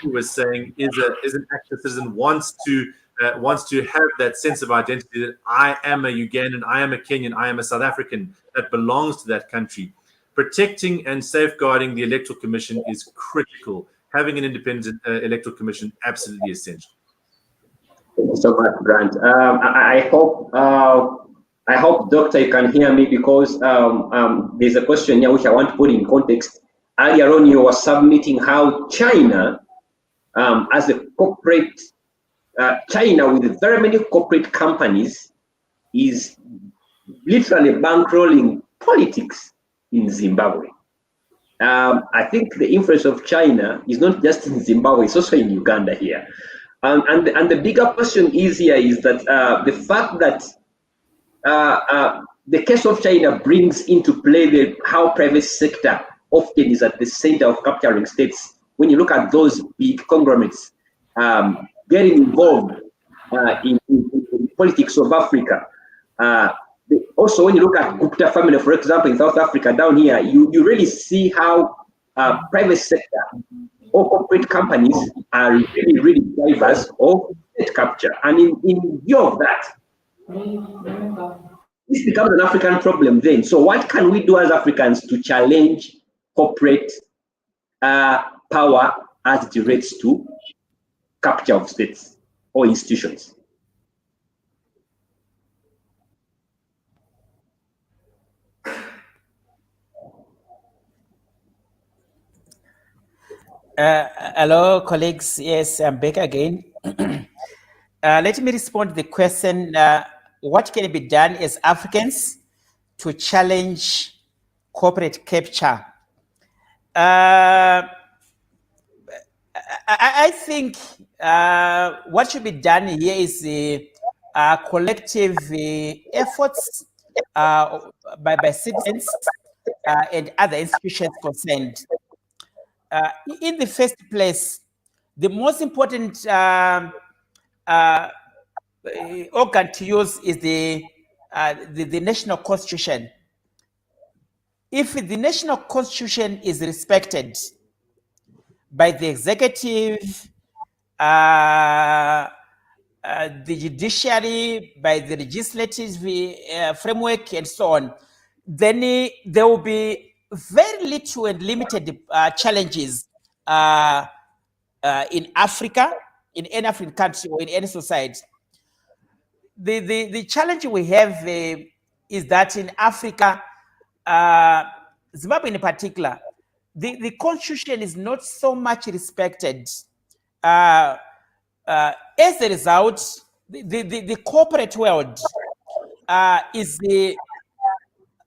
he was saying, is an active citizen, wants to have that sense of identity that I am a Ugandan, I am a Kenyan, I am a South African that belongs to that country. Protecting and safeguarding the Electoral Commission is critical. Having an independent Electoral Commission, absolutely essential. Thank you so much, Grant. I hope, Doctor, you can hear me, because there's a question here which I want to put in context. Earlier on, you were submitting how China, as a corporate, China with very many corporate companies, is literally bankrolling politics in Zimbabwe. I think the influence of China is not just in Zimbabwe, it's also in Uganda here. And the bigger question is here is that the fact that the case of China brings into play how private sector often is at the center of capturing states. When you look at those big conglomerates getting involved in politics of Africa, also, when you look at Gupta family, for example, in South Africa, down here, you really see how private sector or corporate companies are really, really drivers of state capture. And in view of that, this becomes an African problem then. So what can we do as Africans to challenge corporate power as it relates to capture of states or institutions? Hello, colleagues. Yes, I'm back again. Let me respond to the question, what can be done as Africans to challenge corporate capture? I think what should be done here is collective efforts by citizens and other institutions concerned. In the first place, the most important organ to use is the national constitution. If the national constitution is respected by the executive, the judiciary, by the legislative framework, and so on, then there will be very little and limited challenges in Africa, in any African country, or in any society. The challenge we have is that in Africa, Zimbabwe in particular, the constitution is not so much respected. As a result, the corporate world is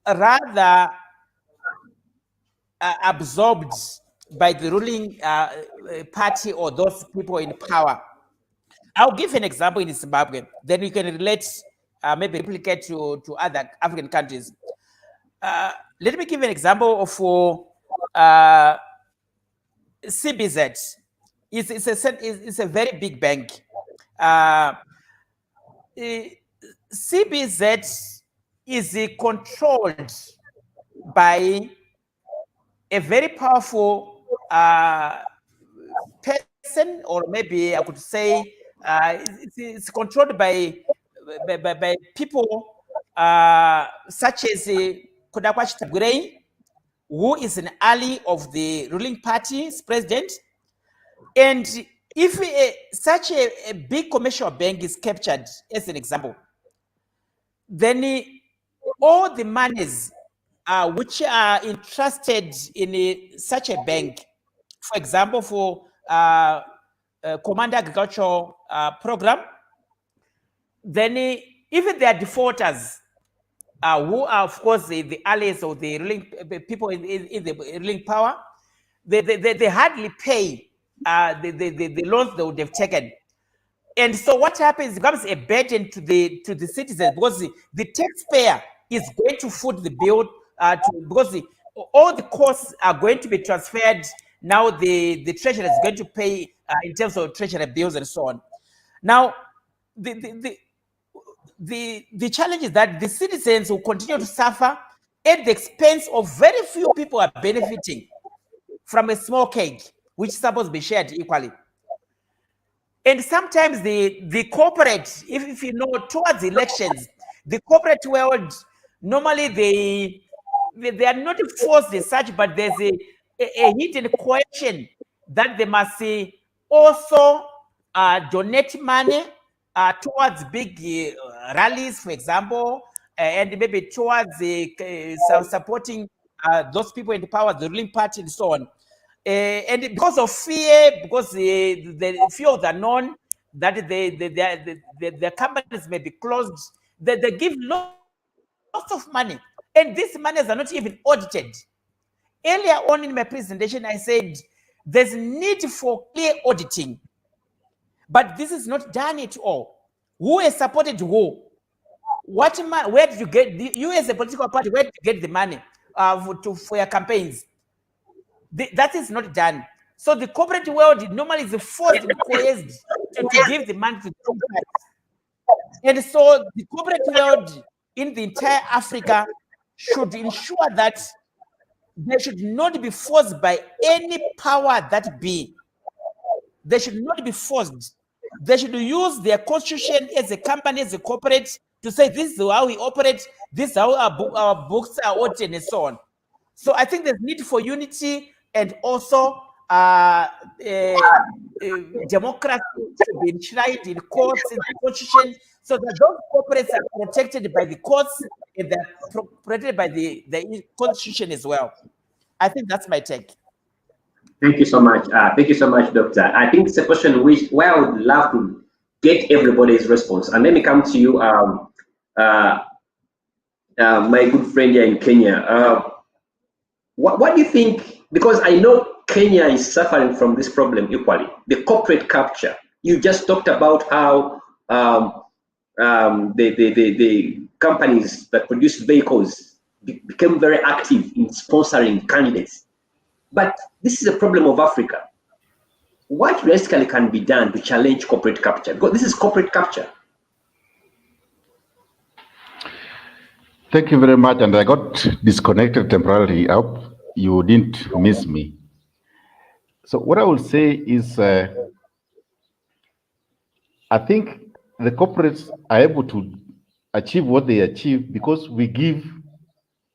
rather absorbed by the ruling party or those people in power. I'll give an example in Zimbabwe, then we can relate, maybe replicate to other African countries. Let me give an example of CBZ. It's a very big bank. CBZ is controlled by a very powerful person, or maybe I could say it's controlled by people such as Kodakwa Chitagurei, who is an ally of the ruling party's president. And if such a big commercial bank is captured, as an example, then all the monies which are entrusted in such a bank, for example, for Command Agricultural Program, then even they are defaulters, who are, of course, the allies of the ruling people in the ruling power, they hardly pay the loans they would have taken. And so what happens, it becomes a burden to the citizens, because the taxpayer is going to foot the bill, because all the costs are going to be transferred. Now the treasury is going to pay in terms of treasury bills and so on. Now the challenge is that the citizens will continue to suffer at the expense of very few people are benefiting from a small cake, which is supposed to be shared equally. And sometimes the corporate, if you know, towards elections, the corporate world, normally they are not forced as such, but there's a hidden question that they must also donate money towards big rallies, for example, and maybe towards supporting those people in the power, the ruling party, and so on. And because of fear, because the fear of the unknown, that the companies may be closed, they give lots of money, and these monies are not even audited. Earlier on in my presentation, I said there's need for clear auditing, but this is not done at all. Who has supported who? What money? Where did you get? You as a political party, where did you get the money for your campaigns? That is not done. So the corporate world normally is forced and coerced to give the money to the companies. And so the corporate world in the entire Africa should ensure that they should not be forced by any power that be. They should not be forced. They should use their constitution as a company, as a corporate, to say this is how we operate, this is how our books are audited, and so on. So I think there's need for unity and also democracy to be enshrined in courts, in the constitution, so that those corporates are protected by the courts and they're protected by the constitution as well. I think that's my take. Thank you so much. Thank you so much, Doctor. I think it's a question where I would love to get everybody's response. And let me come to you, my good friend here in Kenya. What do you think? Because I know Kenya is suffering from this problem equally. The corporate capture. You just talked about how the companies that produce vehicles became very active in sponsoring candidates. But this is a problem of Africa. what realistically can be done to challenge corporate capture? Because this is corporate capture. Thank you very much. And I got disconnected temporarily. I hope you didn't miss me. So what I will say is, I think the corporates are able to achieve what they achieve because we give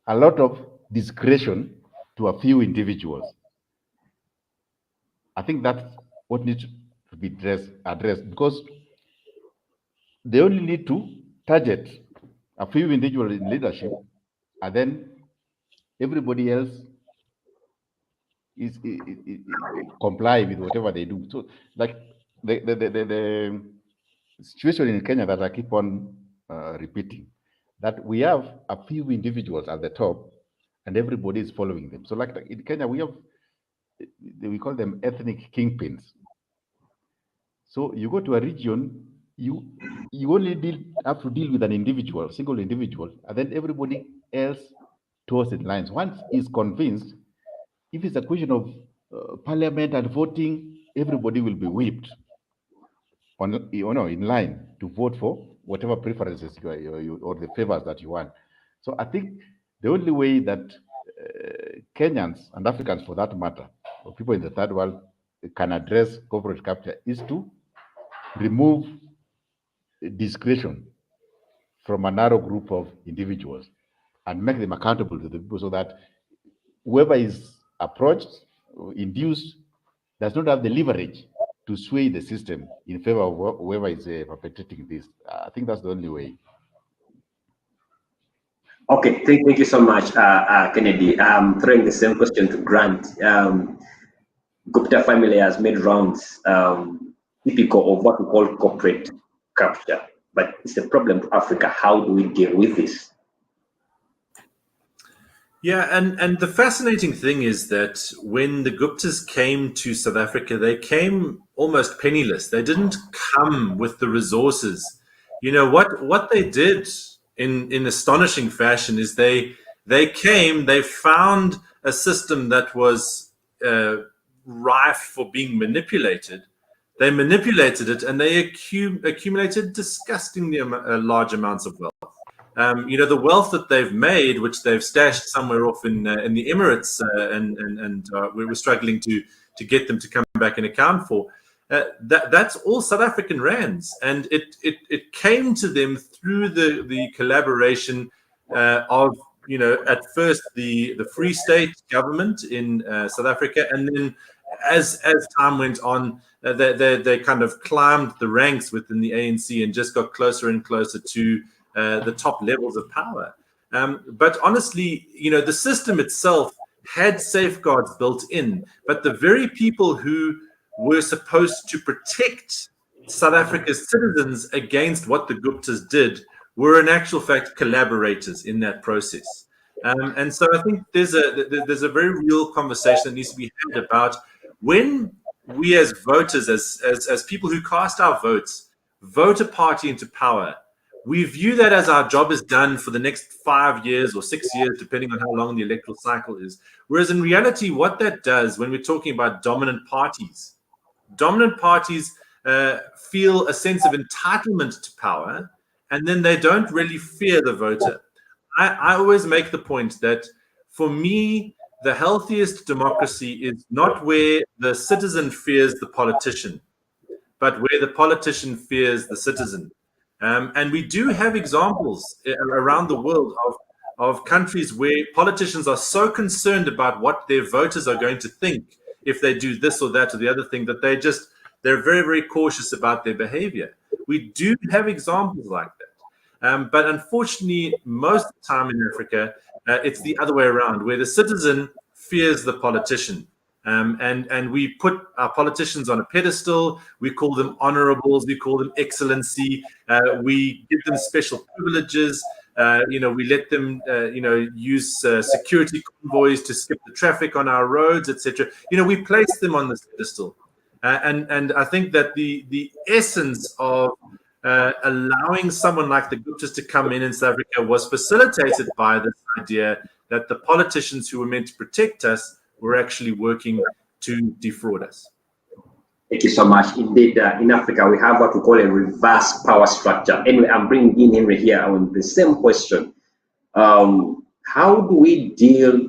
a lot of discretion to a few individuals. I think that's what needs to be addressed because they only need to target a few individuals in leadership, and then everybody else is comply with whatever they do. So, like the situation in Kenya that I keep on repeating, that we have a few individuals at the top, and everybody is following them. So, like in Kenya, we call them ethnic kingpins. So you go to a region, you only have to deal with an individual, single individual, and then everybody else toes in lines. Once he's convinced, if it's a question of parliament and voting, everybody will be whipped in line to vote for whatever preferences you or the favors that you want. So I think the only way that Kenyans and Africans, for that matter, or people in the third world, can address corporate capture is to remove discretion from a narrow group of individuals and make them accountable to the people so that whoever is approached, induced, does not have the leverage to sway the system in favor of whoever is perpetrating this. I think that's the only way. Okay, thank you so much, Kennedy. I'm throwing the same question to Grant. Gupta family has made rounds typical of what we call corporate capture, but it's a problem to Africa. How do we deal with this? Yeah, and the fascinating thing is that when the Guptas came to South Africa, they came almost penniless. They didn't come with the resources. You know, what they did in astonishing fashion is they came, they found a system that was rife for being manipulated. They manipulated it, and they accumulated disgustingly large amounts of wealth. You know, the wealth that they've made, which they've stashed somewhere off in the Emirates, and we were struggling to get them to come back and account for. That's all South African rands, and it came to them through the collaboration of, you know, at first the Free State government in South Africa, and then as time went on, they kind of climbed the ranks within the ANC and just got closer and closer to the top levels of power. But honestly, you know, the system itself had safeguards built in, but the very people who were supposed to protect South Africa's citizens against what the Guptas did were in actual fact collaborators in that process. And so I think there's a very real conversation that needs to be had about when we as voters, as people who cast our votes, vote a party into power, we view that as our job is done for the next 5 years or 6 years, depending on how long the electoral cycle is. Whereas in reality, what that does when we're talking about dominant parties feel a sense of entitlement to power, and then they don't really fear the voter. I always make the point that for me, the healthiest democracy is not where the citizen fears the politician, but where the politician fears the citizen. And we do have examples around the world of countries where politicians are so concerned about what their voters are going to think if they do this or that or the other thing, that they're very, very cautious about their behavior. We do have examples like that. But unfortunately, most of the time in Africa, it's the other way around, where the citizen fears the politician. And we put our politicians on a pedestal. We call them honorables. We call them excellency. We give them special privileges. We let them, use security convoys to skip the traffic on our roads, etc. We place them on this pedestal. And I think that the essence of allowing someone like the Guptas to come in South Africa was facilitated by this idea that the politicians who were meant to protect us were actually working to defraud us. Thank you so much. Indeed, in Africa, we have what we call a reverse power structure. Anyway, I'm bringing in Henry here on the same question. How do we deal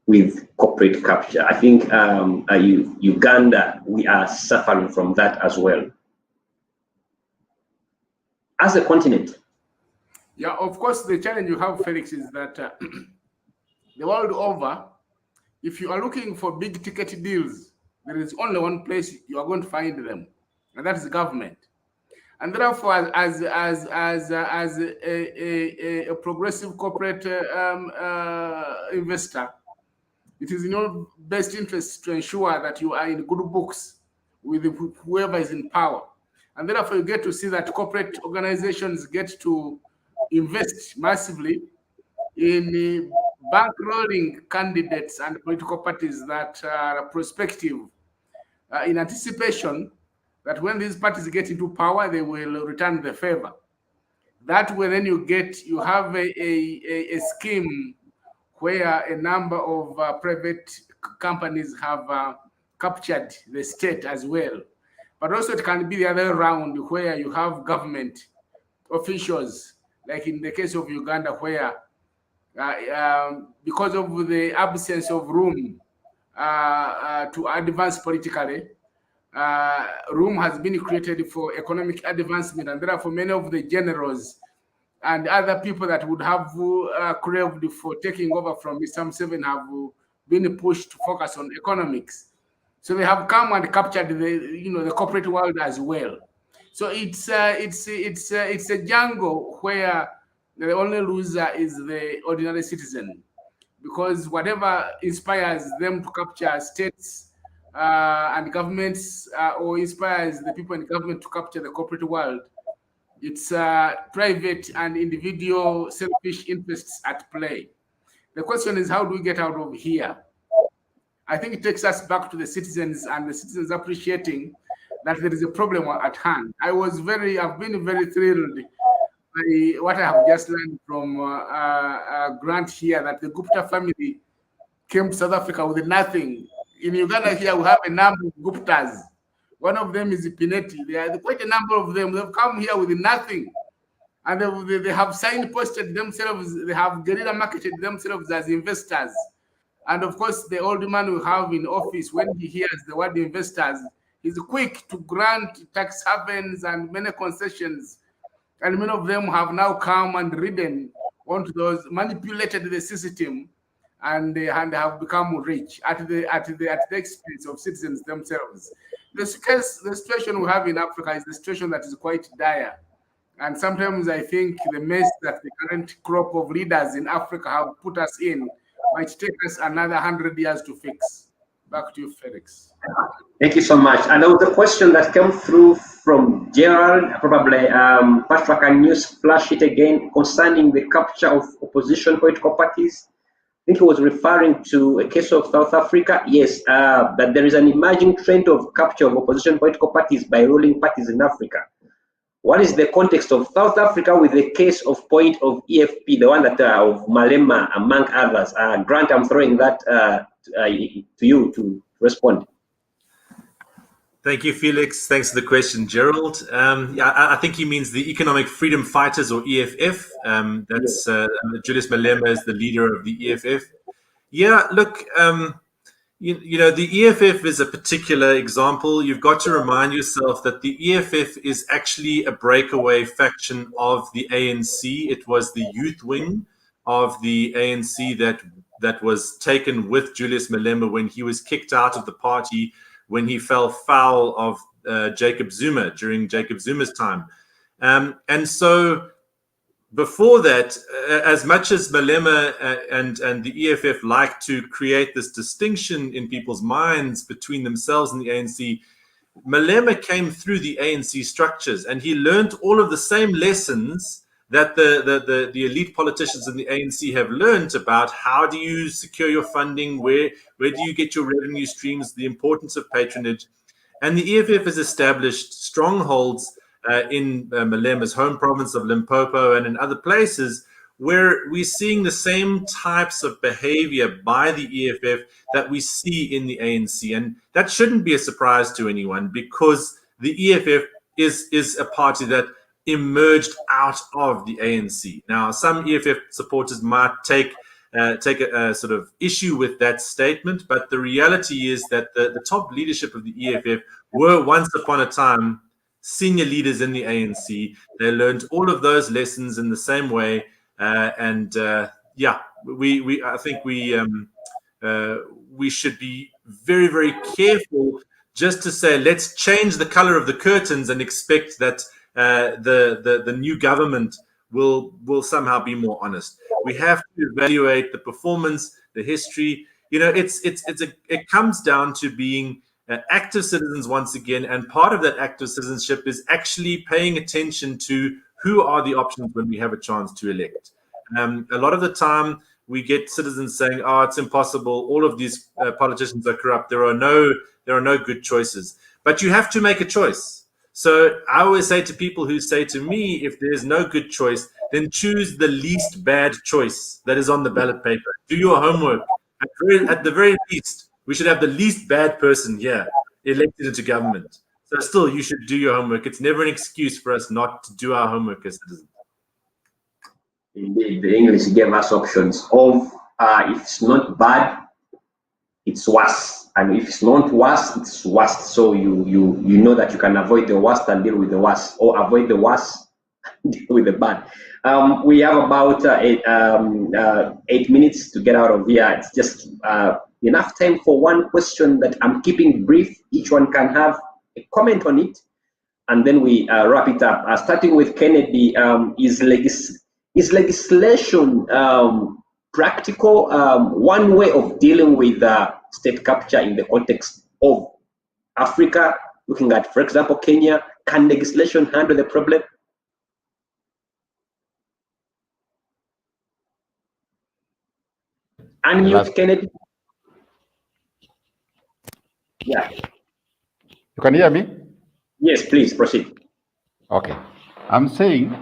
with corporate capture? I think Uganda, we are suffering from that as well. As a continent. Yeah, of course, the challenge you have, Felix, is that the world over, if you are looking for big ticket deals, there is only one place you are going to find them, and that is the government. And therefore, as a progressive corporate investor, it is in your best interest to ensure that you are in good books with whoever is in power. And therefore, you get to see that corporate organizations get to invest massively in bankrolling candidates and political parties that are prospective in anticipation that when these parties get into power, they will return the favor. That way, then you have a scheme where a number of private companies have captured the state as well. But also it can be the other way around, where you have government officials, like in the case of Uganda, where because of the absence of room to advance politically, room has been created for economic advancement, and therefore many of the generals and other people that would have craved for taking over from Mr. Museveni have been pushed to focus on economics. So they have come and captured the corporate world as well. So it's a jungle where the only loser is the ordinary citizen, because whatever inspires them to capture states and governments, or inspires the people in government to capture the corporate world, it's private and individual selfish interests at play. The question is, how do we get out of here? I think it takes us back to the citizens, and the citizens appreciating that there is a problem at hand. I've been very thrilled by what I have just learned from Grant here, that the Gupta family came to South Africa with nothing. In Uganda here, we have a number of Guptas. One of them is Pinetti. There are quite a number of them. They've come here with nothing. And they have signposted themselves, they have guerrilla marketed themselves as investors. And of course, the old man we have in office, when he hears the word investors, he's quick to grant tax havens and many concessions. And many of them have now come and ridden onto those, manipulated the system, and have become rich at the expense of citizens themselves. The situation we have in Africa is the situation that is quite dire. And sometimes I think the mess that the current crop of leaders in Africa have put us in might take us another 100 years to fix. Back to you, Felix. Thank you so much. And there was a question that came through from Gerald, probably Patrick, can you flash it again, concerning the capture of opposition political parties? I think he was referring to a case of South Africa. Yes, that there is an emerging trend of capture of opposition political parties by ruling parties in Africa. What is the context of South Africa with the case of point of EFP, the one that of Malema, among others? Grant, I'm throwing that to you to respond. Thank you, Felix. Thanks for the question, Gerald. Yeah, I think he means the Economic Freedom Fighters, or EFF. That's Julius Malema is the leader of the EFF. Yeah, look, you know, the EFF is a particular example. You've got to remind yourself that the EFF is actually a breakaway faction of the ANC. It was the youth wing of the ANC that was taken with Julius Malema when he was kicked out of the party, when he fell foul of Jacob Zuma during Jacob Zuma's time. And so before that, as much as Malema and the EFF like to create this distinction in people's minds between themselves and the ANC, Malema came through the ANC structures, and he learned all of the same lessons that the elite politicians in the ANC have learned about how do you secure your funding, where do you get your revenue streams, the importance of patronage. And the EFF has established strongholds in Malema's home province of Limpopo and in other places where we're seeing the same types of behavior by the EFF that we see in the ANC. And that shouldn't be a surprise to anyone, because the EFF is a party that emerged out of the ANC. Now, some EFF supporters might take a sort of issue with that statement, but the reality is that the top leadership of the EFF were once upon a time senior leaders in the ANC. They learned all of those lessons in the same way, yeah, I think we should be very, very careful just to say let's change the color of the curtains and expect that the new government will somehow be more honest. We have to evaluate the performance, the history. You know, it comes down to being active citizens once again, and part of that active citizenship is actually paying attention to who are the options when we have a chance to elect. A lot of the time, we get citizens saying, "Oh, it's impossible. All of these politicians are corrupt. There are no good choices." But you have to make a choice. So I always say to people who say to me, if there's no good choice, then choose the least bad choice that is on the ballot paper. Do your homework. At the very least, we should have the least bad person here elected into government. So still, you should do your homework. It's never an excuse for us not to do our homework as citizens. Indeed, the English gave us options of if it's not bad, it's worse, and if it's not worse, it's worst. So you know that you can avoid the worst and deal with the worst, or avoid the worst, deal with the bad. We have about 8 minutes to get out of here. It's just enough time for one question that I'm keeping brief. Each one can have a comment on it, and then we wrap it up. Starting with Kennedy, is legislation practical, one way of dealing with state capture in the context of Africa, looking at, for example, Kenya? Can legislation handle the problem? Unmute, Kennedy. Yeah. You can hear me? Yes, please proceed. Okay. I'm saying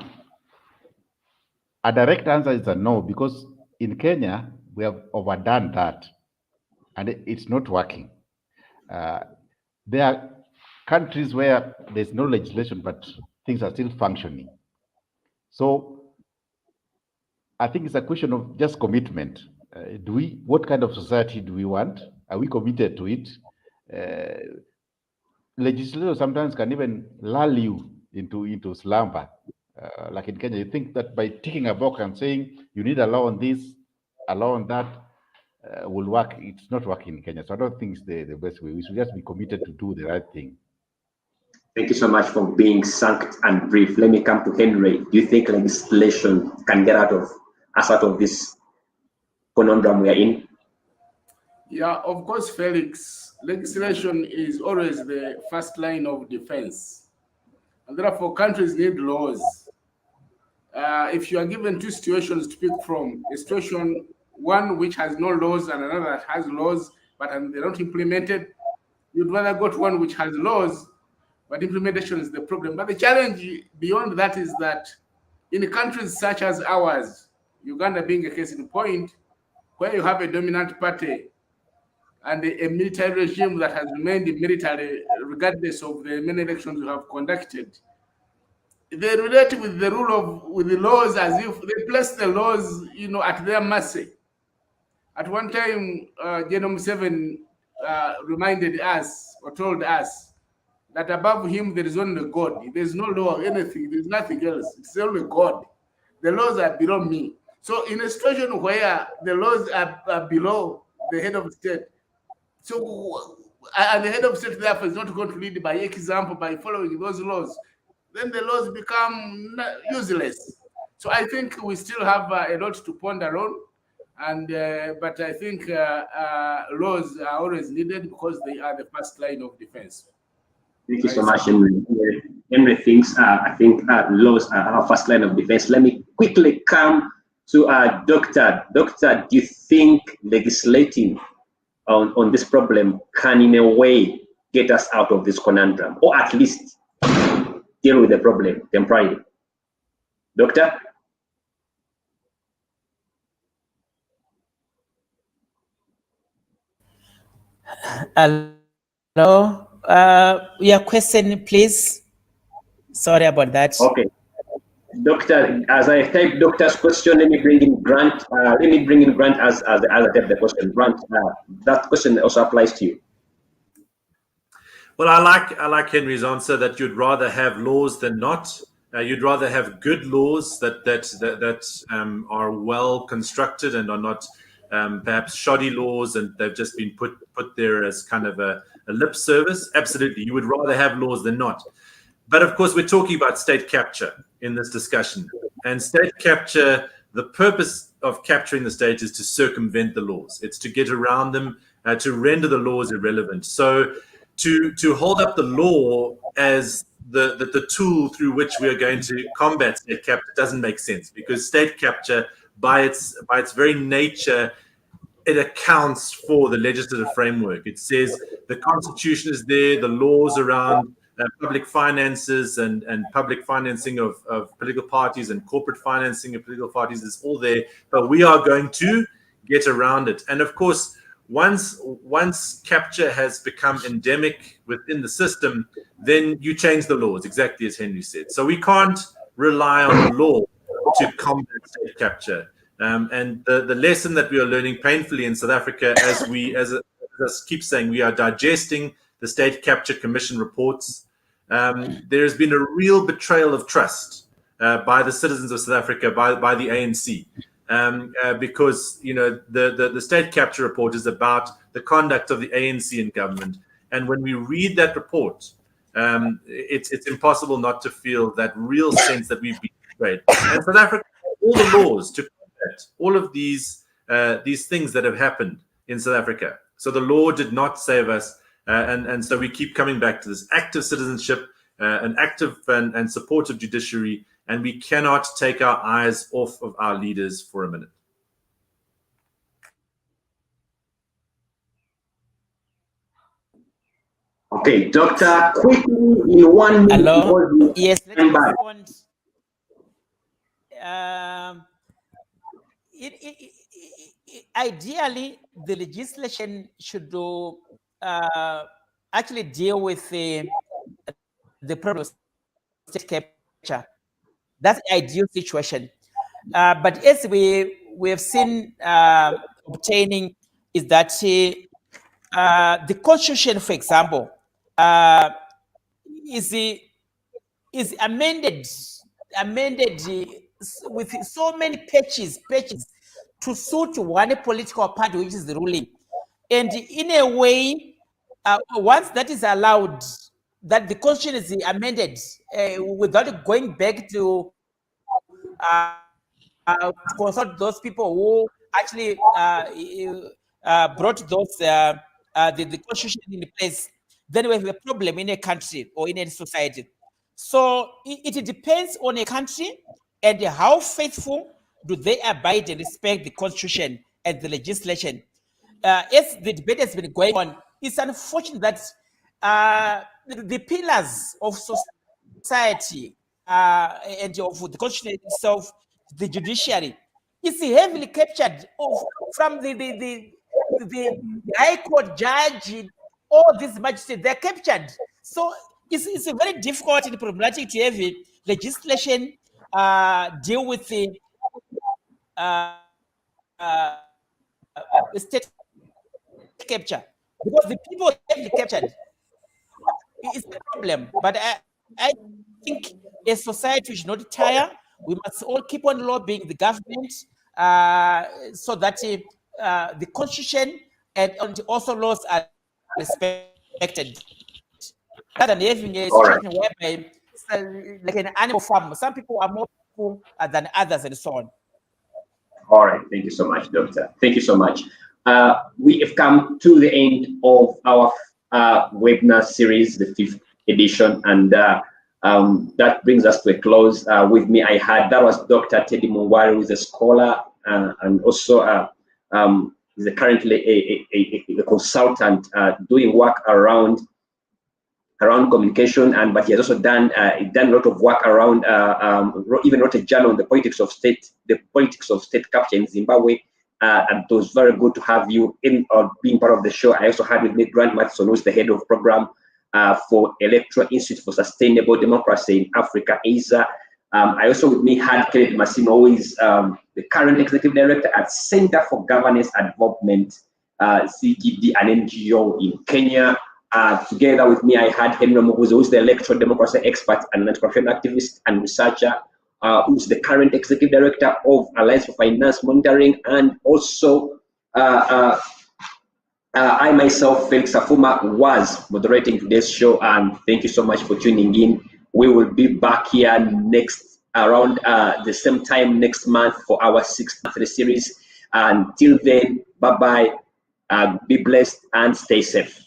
a direct answer is a no, because in Kenya, we have overdone that and it's not working. There are countries where there's no legislation, but things are still functioning. So I think it's a question of just commitment. What kind of society do we want? Are we committed to it? Legislation sometimes can even lull you into slumber. Like in Kenya, you think that by ticking a box and saying you need a law on this, a law on that, will work. It's not working in Kenya. So I don't think it's the best way. We should just be committed to do the right thing. Thank you so much for being succinct and brief. Let me come to Henry. Do you think legislation can get us out of this conundrum we are in? Yeah, of course, Felix. Legislation is always the first line of defense. And therefore, countries need laws. If you are given two situations to pick from, a situation, one which has no laws and another that has laws, but they're not implemented, you'd rather go to one which has laws, but implementation is the problem. But the challenge beyond that is that in countries such as ours, Uganda being a case in point, where you have a dominant party and a military regime that has remained military regardless of the many elections you have conducted, they relate with the with the laws as if they place the laws, at their mercy. At one time, General Museveni reminded us or told us that above him there is only God. There's no law or anything. There's nothing else. It's only God. The laws are below me. So in a situation where the laws are below the head of state, and the head of state therefore is not going to lead by example by following those laws, then the laws become useless. So I think we still have a lot to ponder on, but I think laws are always needed because they are the first line of defense. Thank you so much, Henry. Henry thinks, I think laws are our first line of defense. Let me quickly come to Doctor. Doctor, do you think legislating on this problem can in a way get us out of this conundrum, or at least deal with the problem temporarily? Doctor? Hello. Your question, please. Sorry about that. Okay. Doctor, as I type doctor's question, let me bring in Grant. Let me bring in Grant as I type the question. Grant, that question also applies to you. Well, I like Henry's answer that you'd rather have laws than not. You'd rather have good laws that are well constructed and are not perhaps shoddy laws and they've just been put there as kind of a lip service. Absolutely, you would rather have laws than not. But of course, we're talking about state capture in this discussion. And state capture, the purpose of capturing the state is to circumvent the laws. It's to get around them, to render the laws irrelevant. So to hold up the law as the tool through which we are going to combat state capture doesn't make sense, because state capture, by its very nature, it accounts for the legislative framework. It says the constitution is there, the laws around public finances and public financing of political parties and corporate financing of political parties is all there, but we are going to get around it. And of course, once capture has become endemic within the system, then you change the laws, exactly as Henry said. So we can't rely on the law to combat state capture. And the lesson that we are learning painfully in South Africa, as I keep saying, we are digesting the State Capture Commission reports. There has been a real betrayal of trust by the citizens of South Africa, by the ANC, because the State Capture report is about the conduct of the ANC in government. And when we read that report, it's impossible not to feel that real sense that we've been betrayed. And South Africa, all the laws to combat all of these things that have happened in South Africa. So the law did not save us. And so we keep coming back to this active citizenship, an active and supportive judiciary, and we cannot take our eyes off of our leaders for a minute. Okay, Doctor, quickly in 1 minute. Hello. Yes, let me respond. Ideally, the legislation should actually deal with the problem of state capture. That's the ideal situation. But as we have seen obtaining is that the constitution, for example, is amended with so many patches to suit one political party which is the ruling. And in a way, once that is allowed, that the constitution is amended without going back to consult those people who actually brought those the constitution in place, then we have a problem in a country or in a society. So it depends on a country and how faithful do they abide and respect the constitution and the legislation. As the debate has been going on, it's unfortunate that the pillars of society and of the constitution itself, the judiciary, is heavily captured from the high court judge. All these magistrates, they're captured. So it's a very difficult and problematic to have a legislation deal with the state capture, because the people heavily captured. It's a problem. But I think a society should not tire. We must all keep on lobbying the government so that the constitution and also laws are respected. Rather than having a situation whereby, like an animal farm, some people are more powerful than others, and so on. All right, thank you so much, Doctor. Thank you so much. We have come to the end of our webinar series, the 5th edition, and that brings us to a close. With me, that was Dr. Teddy Mungwari, who is a scholar and also is currently a consultant doing work around communication, but he has also done a lot of work around, even wrote a journal on the politics of state capture in Zimbabwe, and it was very good to have you in or being part of the show. I also had with me Grant Matson, who's the head of program for Electoral Institute for Sustainable Democracy in Africa, ASA. I also with me had Kenneth Massimo, who is the current executive director at Center for Governance and Development, CGD, an NGO in Kenya. Together with me, I had Henry Muguzo, who is the electoral democracy expert and anti-corruption activist and researcher, who's the current executive director of Alliance for Finance Monitoring, and also I myself, Felix Afuma, was moderating today's show, and thank you so much for tuning in. We will be back here next around the same time next month for our 6th monthly series. Until then, bye-bye, be blessed and stay safe.